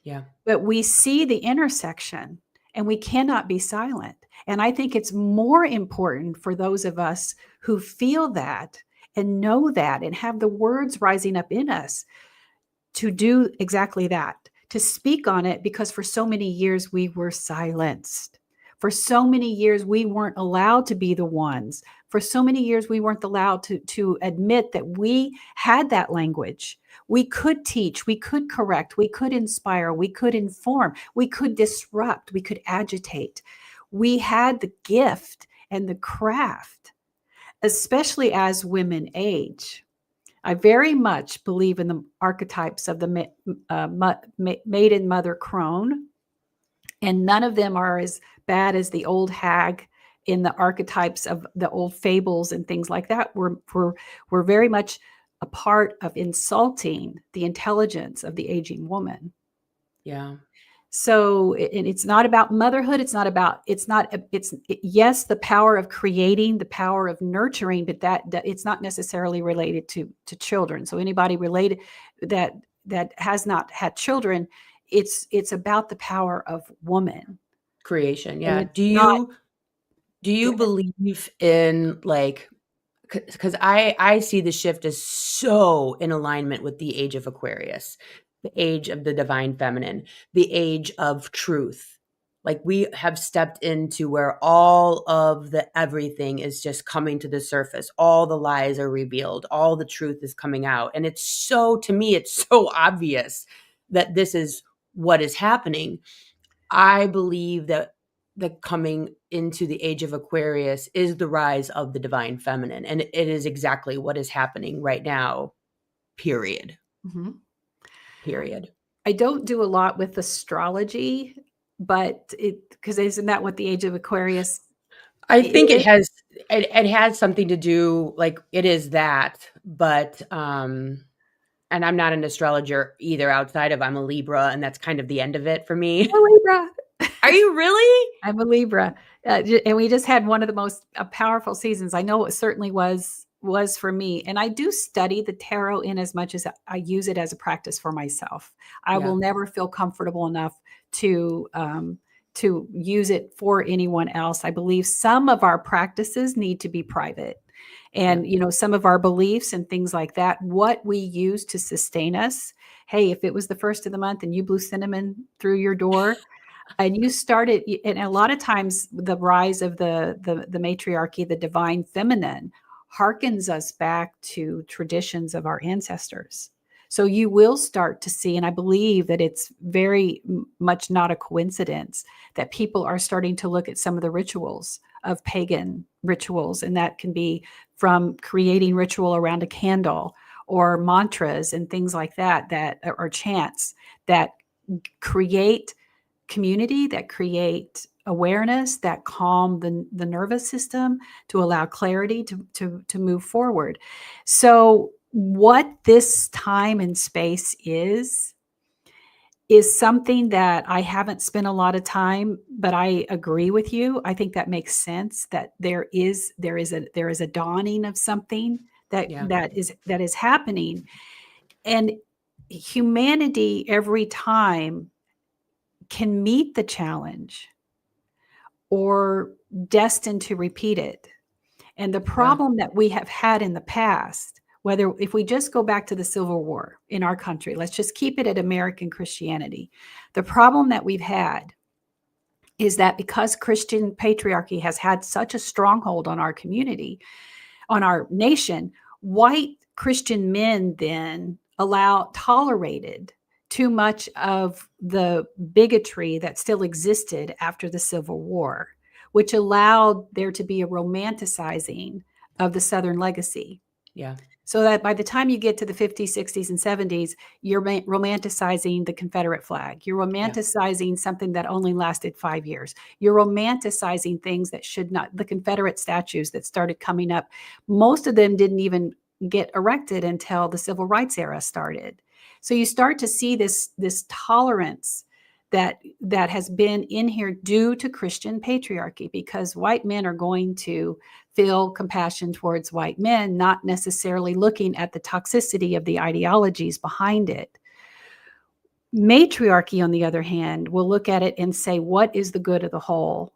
yeah, but we see the intersection and we cannot be silent. And I think it's more important for those of us who feel that and know that and have the words rising up in us to do exactly that, to speak on it, because for so many years we were silenced. For so many years we weren't allowed to be the ones. For so many years we weren't allowed to admit that we had that language. We could teach, we could correct, we could inspire, we could inform, we could disrupt, we could agitate. We had the gift and the craft, especially as women age. I very much believe in the archetypes of the maiden, mother, crone, and none of them are as bad as the old hag in the archetypes of the old fables and things like that. We're very much a part of insulting the intelligence of the aging woman. yeah. So it's not about motherhood. Yes, the power of creating, the power of nurturing, but that it's not necessarily related to children. So anybody related that has not had children, it's about the power of woman. Creation. And Yeah. it's not, Do you believe in, like, because I see the shift as so in alignment with the age of Aquarius, the age of the divine feminine, the age of truth. Like, we have stepped into where all of the everything is just coming to the surface. All the lies are revealed. All the truth is coming out. And it's so, to me, it's so obvious that this is what is happening. I believe that the coming into the age of Aquarius is the rise of the divine feminine. And it is exactly what is happening right now, period. Mhm. Period. I don't do a lot with astrology, but because isn't that what the age of Aquarius I think is? it has something to do, like, it is that, but and I'm not an astrologer either, outside of, I'm a Libra, and that's kind of the end of it for me. Oh, Libra. Are you really? I'm a Libra, and we just had one of the most powerful seasons. I know it certainly was for me, and I do study the tarot in as much as I use it as a practice for myself. I Yeah. will never feel comfortable enough to use it for anyone else. I believe some of our practices need to be private, and some of our beliefs and things like that, what we use to sustain us. Hey, if it was the first of the month and you blew cinnamon through your door and you started, and a lot of times the rise of the matriarchy, the divine feminine, harkens us back to traditions of our ancestors. So you will start to see, and I believe that it's very much not a coincidence that people are starting to look at some of the rituals of pagan rituals, and that can be from creating ritual around a candle or mantras and things like that or chants that create community, that create awareness, that calm the nervous system to allow clarity to move forward. So what this time and space is something that I haven't spent a lot of time, but I agree with you. I think that makes sense, that there is a dawning of something that is happening. And humanity every time can meet the challenge or destined to repeat it. And the problem that we have had in the past, whether if we just go back to the Civil War in our country, let's just keep it at American Christianity. The problem that we've had is that because Christian patriarchy has had such a stronghold on our community, on our nation, white Christian men then tolerated too much of the bigotry that still existed after the Civil War, which allowed there to be a romanticizing of the Southern legacy. Yeah. So that by the time you get to the 50s, 60s, and 70s, you're romanticizing the Confederate flag. You're romanticizing something that only lasted 5 years. You're romanticizing things that should not, the Confederate statues that started coming up. Most of them didn't even get erected until the Civil Rights era started. So you start to see this tolerance that has been in here due to Christian patriarchy, because white men are going to feel compassion towards white men, not necessarily looking at the toxicity of the ideologies behind it. Matriarchy, on the other hand, will look at it and say, what is the good of the whole?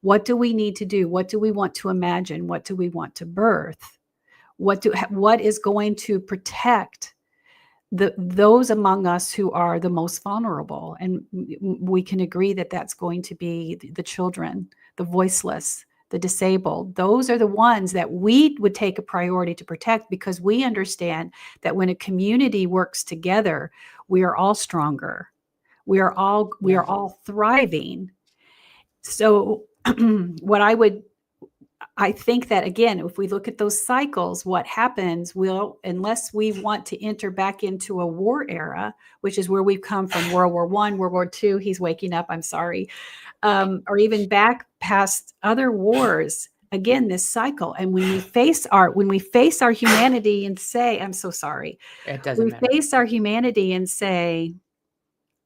What do we need to do? What do we want to imagine? What do we want to birth? What is going to protect those among us who are the most vulnerable? And we can agree that that's going to be the children, the voiceless, the disabled. Those are the ones that we would take a priority to protect, because we understand that when a community works together, we are all stronger. We are all thriving. So I think that, again, if we look at those cycles, what happens unless we want to enter back into a war era, which is where we've come from, World War I, World War II, he's waking up, I'm sorry, or even back past other wars, again, this cycle. And when we face our humanity and say, I'm so sorry, it doesn't matter. Face our humanity and say,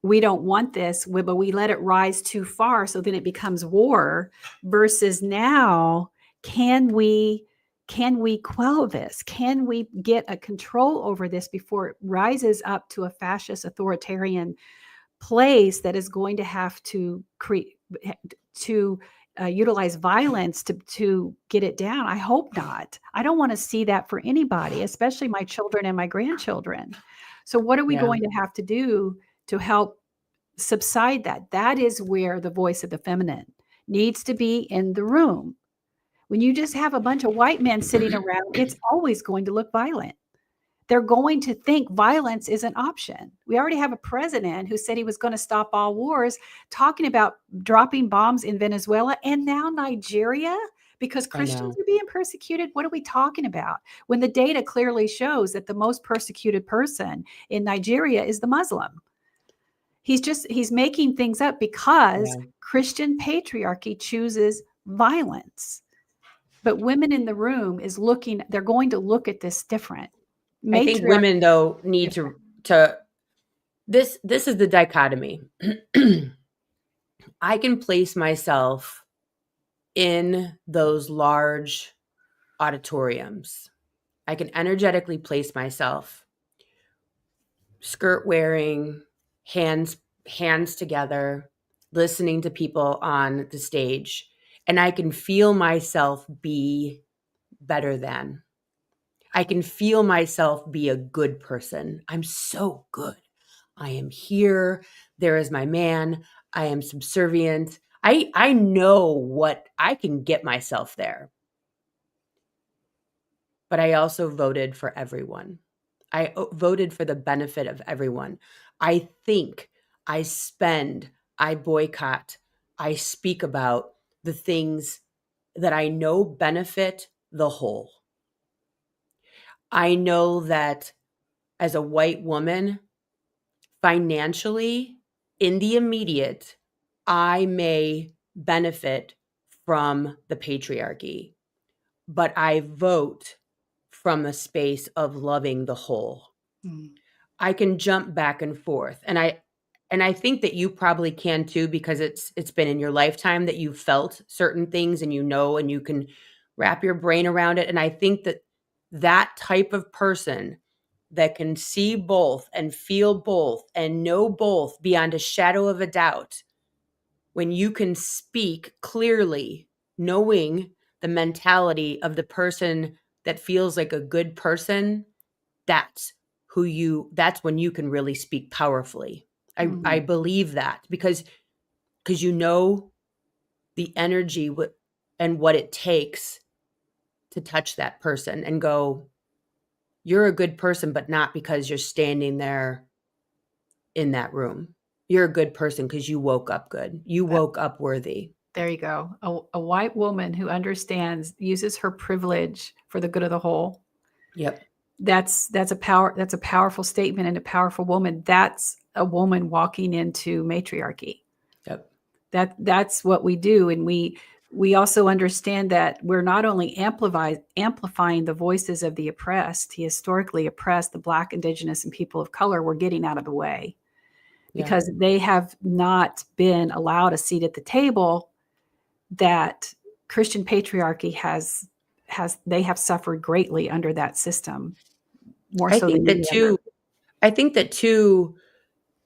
we don't want this, but we let it rise too far, so then it becomes war, versus now, can we quell this? Can we get a control over this before it rises up to a fascist authoritarian place that is going to have to utilize violence to get it down? I hope not. I don't want to see that for anybody, especially my children and my grandchildren. So what are we going to have to do to help subside that? That is where the voice of the feminine needs to be in the room. When you just have a bunch of white men sitting around, it's always going to look violent. They're going to think violence is an option. We already have a president who said he was going to stop all wars, talking about dropping bombs in Venezuela and now Nigeria, because Christians are being persecuted. What are we talking about? When the data clearly shows that the most persecuted person in Nigeria is the Muslim. He's making things up because Christian patriarchy chooses violence. But women in the room they're going to look at this different. I think women, though, need to this is the dichotomy. I can place myself in those large auditoriums. I can energetically place myself, skirt wearing, hands together, listening to people on the stage, and I can feel myself be better than. I can feel myself be a good person. I'm so good. I am here. There is my man. I am subservient. I know what I can get myself there. But I also voted for everyone. I voted for the benefit of everyone. I think, I spend, I boycott, I speak about the things that I know benefit the whole. I know that as a white woman, financially, in the immediate, I may benefit from the patriarchy, but I vote from a space of loving the whole. Mm. I can jump back and forth. And I think that you probably can too, because it's been in your lifetime that you've felt certain things and and you can wrap your brain around it. And I think that that type of person that can see both and feel both and know both beyond a shadow of a doubt, when you can speak clearly, knowing the mentality of the person that feels like a good person, that's when you can really speak powerfully. I believe that because you know the energy and what it takes to touch that person and go, you're a good person, but not because you're standing there in that room. You're a good person because you woke up good. You woke up worthy. There you go. A white woman who uses her privilege for the good of the whole. Yep. That's a powerful statement and a powerful woman. That's a woman walking into matriarchy. Yep. That's what we do. And we also understand that we're not only amplifying the voices of the oppressed, historically oppressed, the Black, Indigenous, and people of color. We're getting out of the way because they have not been allowed a seat at the table that Christian patriarchy they have suffered greatly under that system. More so than any other. I think that too,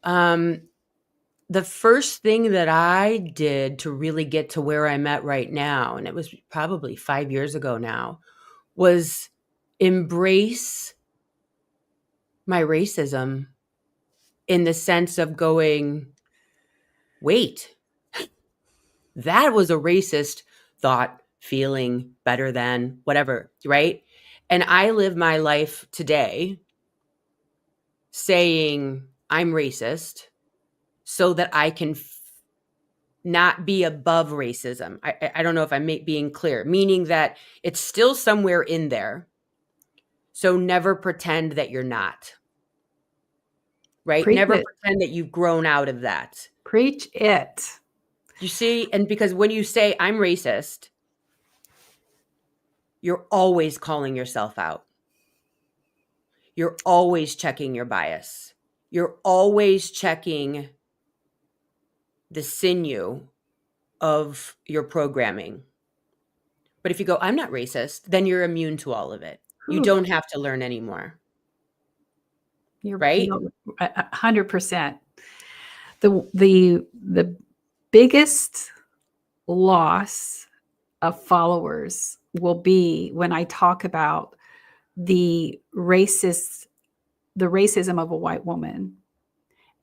the first thing that I did to really get to where I'm at right now, and it was probably 5 years ago now, was embrace my racism in the sense of going, wait, that was a racist thought, feeling, better than, whatever, right? And I live my life today saying I'm racist so that I can not be above racism. I don't know if I'm being clear, meaning that it's still somewhere in there. So never pretend that you're not. Right? Preach Never it. pretend that you've grown out of that. Preach it. You see? And because when you say I'm racist, you're always calling yourself out. You're always checking your bias. You're always checking the sinew of your programming. But if you go, I'm not racist, then you're immune to all of it. You don't have to learn anymore. You're right? 100%. The biggest loss of followers will be when I talk about the racism of a white woman,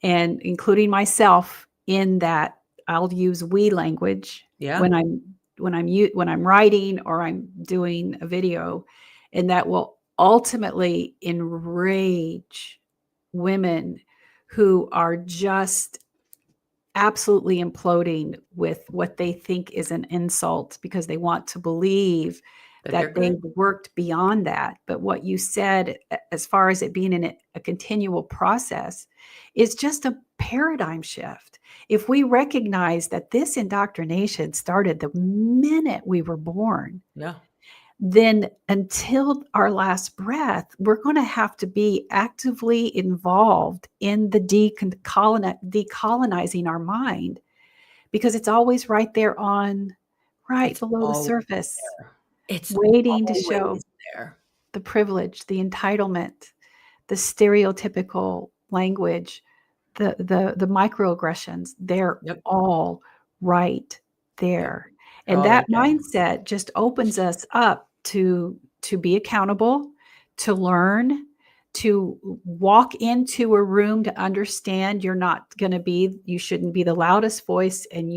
and including myself in that. I'll use we language when I'm writing or I'm doing a video, and that will ultimately enrage women who are just absolutely imploding with what they think is an insult because they want to believe that they've worked beyond that. But what you said, as far as it being in a continual process, is just a paradigm shift. If we recognize that this indoctrination started the minute we were born, then until our last breath, we're going to have to be actively involved in the decolonizing our mind, because it's always right there below the surface. It's waiting to show the privilege, the entitlement, the stereotypical language, the microaggressions. They're all right there. And that mindset just opens us up to be accountable, to learn, to walk into a room to understand you shouldn't be the loudest voice, and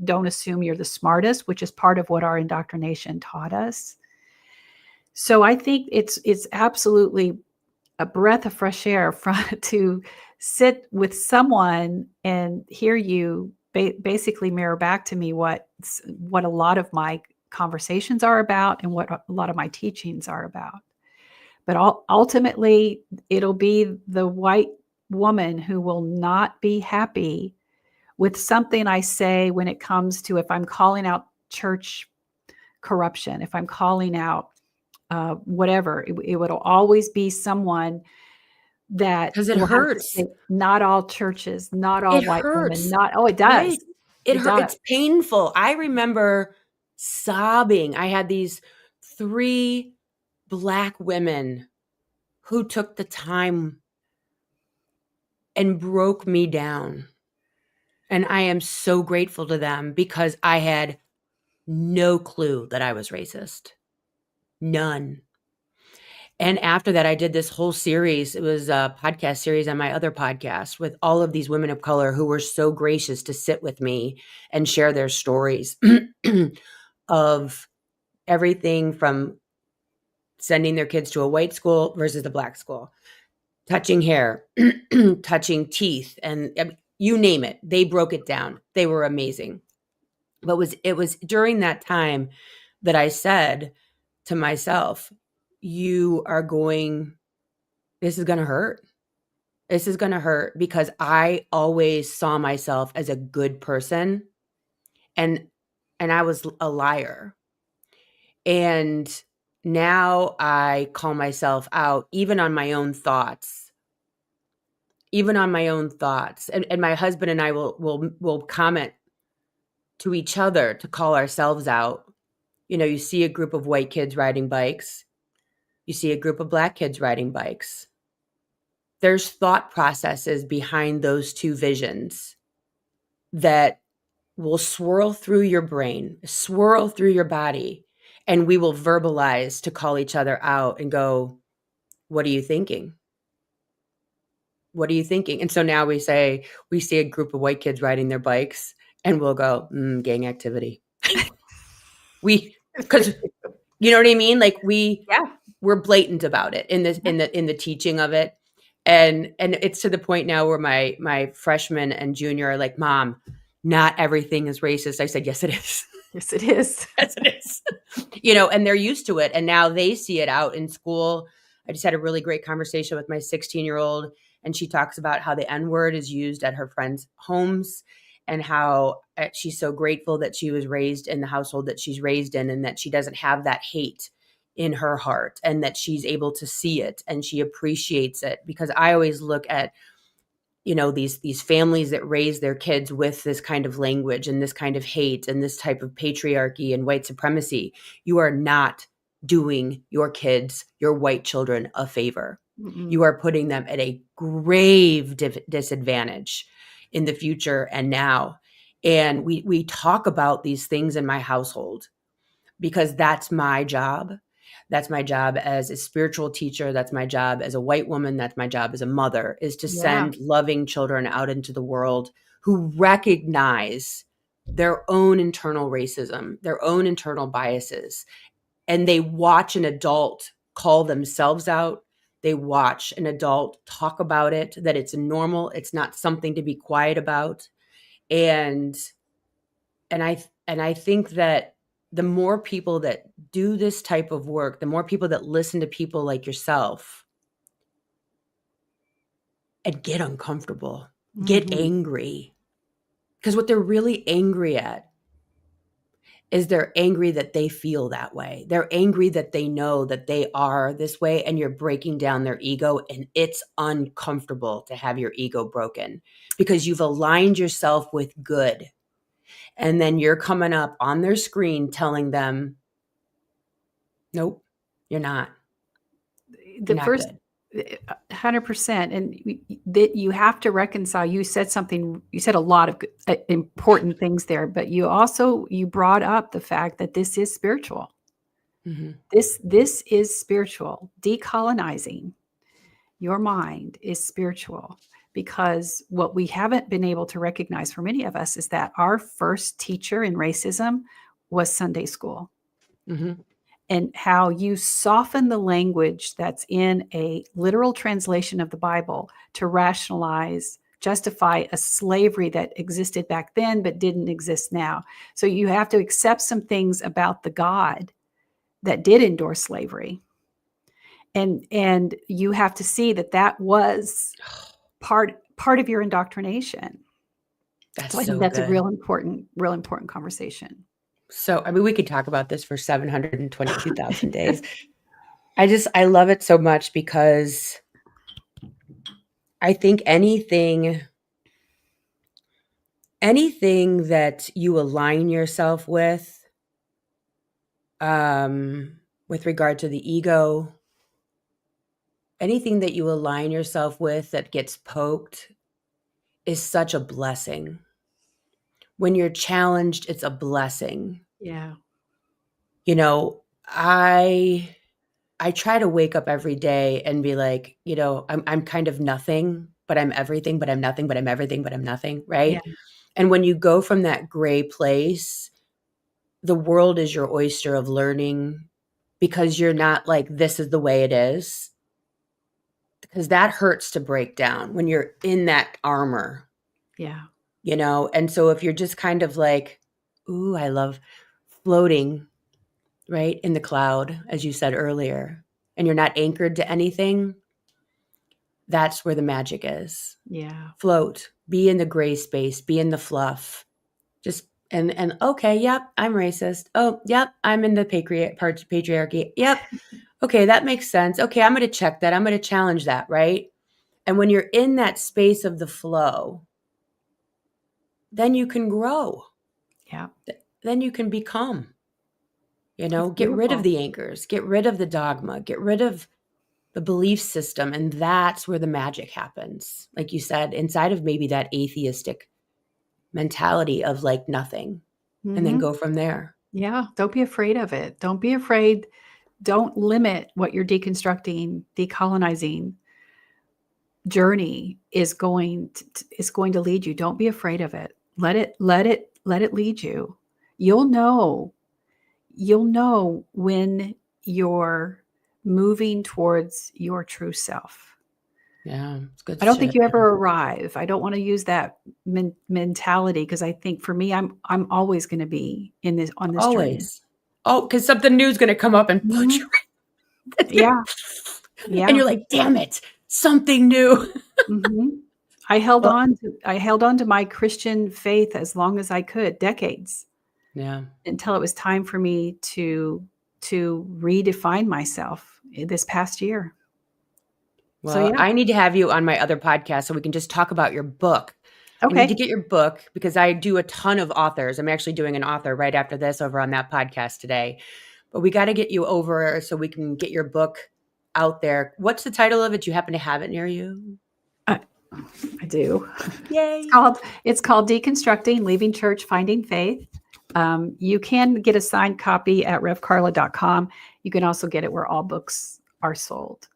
don't assume you're the smartest, which is part of what our indoctrination taught us. So I think it's absolutely a breath of fresh air to sit with someone and hear you basically mirror back to me what a lot of my conversations are about and what a lot of my teachings are about. But ultimately, it'll be the white woman who will not be happy with something I say when it comes to, if I'm calling out church corruption, if I'm calling out whatever, it would always be someone that Because it will have to hurts. say, not all churches, not all It white hurts. women, it does. Right. It It does. It's painful. I remember sobbing. I had these 3 Black women who took the time and broke me down. And I am so grateful to them because I had no clue that I was racist. None. And after that, I did this whole series. It was a podcast series on my other podcast with all of these women of color who were so gracious to sit with me and share their stories of everything from sending their kids to a white school versus a Black school, touching hair, touching teeth, and you name it. They broke it down. They were amazing. But it was during that time that I said to myself, this is going to hurt. This is going to hurt because I always saw myself as a good person, and I was a liar. And now I call myself out even on my own thoughts. And my husband and I will comment to each other to call ourselves out. You know, you see a group of white kids riding bikes. You see a group of Black kids riding bikes. There's thought processes behind those 2 visions that will swirl through your brain, swirl through your body, and we will verbalize to call each other out and go, what are you thinking? What are you thinking? And so now we see a group of white kids riding their bikes and we'll go, gang activity. Because you know what I mean? Like we're blatant about it in the teaching of it. And it's to the point now where my freshman and junior are like, Mom, not everything is racist. I said, yes, it is. Yes, it is. Yes, it is. You know, and they're used to it. And now they see it out in school. I just had a really great conversation with my 16-year-old, and she talks about how the N-word is used at her friends' homes and how she's so grateful that she was raised in the household that she's raised in, and that she doesn't have that hate in her heart, and that she's able to see it and she appreciates it. Because I always look at, you know, these families that raise their kids with this kind of language and this kind of hate and this type of patriarchy and white supremacy. You are not doing your kids, your white children, a favor. Mm-mm. You are putting them at a grave disadvantage in the future and now. And we talk about these things in my household because that's my job. That's my job as a spiritual teacher. That's my job as a white woman. That's my job as a mother, is to send loving children out into the world who recognize their own internal racism, their own internal biases. And they watch an adult call themselves out. They watch an adult talk about it, that it's normal. It's not something to be quiet about. And I think that the more people that do this type of work, the more people that listen to people like yourself and get uncomfortable, get angry. Because what they're really angry at is they're angry that they feel that way. They're angry that they know that they are this way, and you're breaking down their ego, and it's uncomfortable to have your ego broken because you've aligned yourself with good. And then you're coming up on their screen telling them, nope, you're not. The first 100%. And that you have to reconcile. You said a lot of important things there, but you brought up the fact that this is spiritual. Mm-hmm. This is spiritual. Decolonizing your mind is spiritual, because what we haven't been able to recognize for many of us is that our first teacher in racism was Sunday school. Mm-hmm. And how you soften the language that's in a literal translation of the Bible to rationalize, justify a slavery that existed back then but didn't exist now. So you have to accept some things about the God that did endorse slavery. And you have to see that that was part of your indoctrination. That's So I think so that's a good. real important conversation. So, I mean, we could talk about this for 722,000 days. I love it so much because I think anything that you align yourself with regard to the ego, anything that you align yourself with that gets poked is such a blessing. When you're challenged, it's a blessing. Yeah. You know, I try to wake up every day and be like, you know, I'm kind of nothing, but I'm everything, but I'm nothing, but I'm everything, but I'm nothing, right? Yeah. And when you go from that gray place, the world is your oyster of learning, because you're not like, this is the way it is. Because that hurts to break down when you're in that armor. Yeah. You know? And so if you're just kind of like, ooh, I love floating, right, in the cloud, as you said earlier, and you're not anchored to anything, that's where the magic is. Yeah. Float, be in the gray space, be in the fluff. Just, and okay, yep, I'm racist. Oh, yep, I'm in the patriarchy. Yep. Okay, that makes sense. Okay, I'm going to check that. I'm going to challenge that, right? And when you're in that space of the flow, then you can grow. Yeah. Then you can become, you know, It's get rid of beautiful. the anchors, get rid of the dogma, get rid of the belief system. And that's where the magic happens. Like you said, inside of maybe that atheistic mentality of like nothing, and then Mhm. go from there. Yeah, don't be afraid of it. Don't be afraid. Don't limit what your deconstructing, decolonizing journey is going to lead you. Don't be afraid of it. Let it lead you. You'll know when you're moving towards your true self. Yeah, it's good I don't think shit. you ever arrive. I don't want to use that mentality, because I think for me, I'm always going to be on this journey. Always. Oh, because something new is going to come up and put Mhm. you right there. Yeah, And yeah. you're like, damn it, something new. Mhm. I held Well, on to my Christian faith as long as I could, decades, yeah. until it was time for me to redefine myself this past year. So Well, yeah. I need to have you on my other podcast so we can just talk about your book. I need to Okay. get your book because I do a ton of authors. I'm actually doing an author right after this over on that podcast today. But we got to get you over so we can get your book out there. What's the title of it? Do you happen to have it near you? I, I do. Yay. It's called Deconstructing, Leaving Church, Finding Faith. You can get a signed copy at revkarla.com. You can also get it where all books are sold.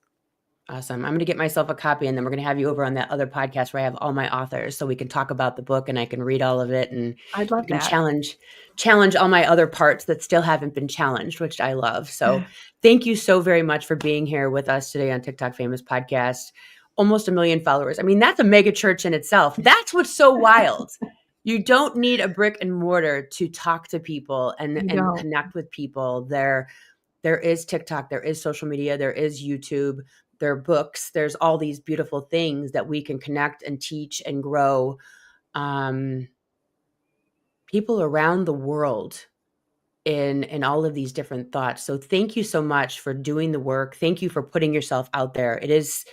Awesome. I'm going to get myself a copy, and then we're going to have you over on that other podcast where I have all my authors so we can talk about the book and I can read all of it, and I'd you love can that. challenge all my other parts that still haven't been challenged, which I love. So thank you so very much for being here with us today on TikTok Famous Podcast. Almost 1 million followers. I mean, that's a mega church in itself. That's what's so wild. You don't need a brick and mortar to talk to people and don't. connect with people. There is TikTok, there is social media, there is YouTube, there are books, there's all these beautiful things that we can connect and teach and grow people around the world in all of these different thoughts. So thank you so much for doing the work. Thank you for putting yourself out there. It is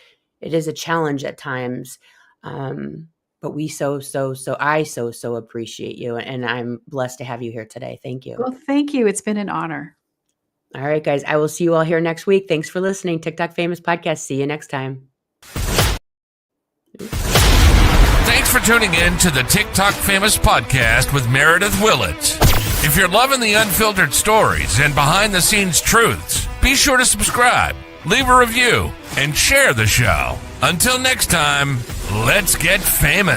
a challenge at times. But I so appreciate you, and I'm blessed to have you here today. Thank you. Well, thank you. It's been an honor. All right, guys. I will see you all here next week. Thanks for listening. TikTok Famous Podcast. See you next time. Thanks for tuning in to the TikTok Famous Podcast with Meredyth Willett. If you're loving the unfiltered stories and behind-the-scenes truths, be sure to subscribe, leave a review, and share the show. Until next time, let's get famous.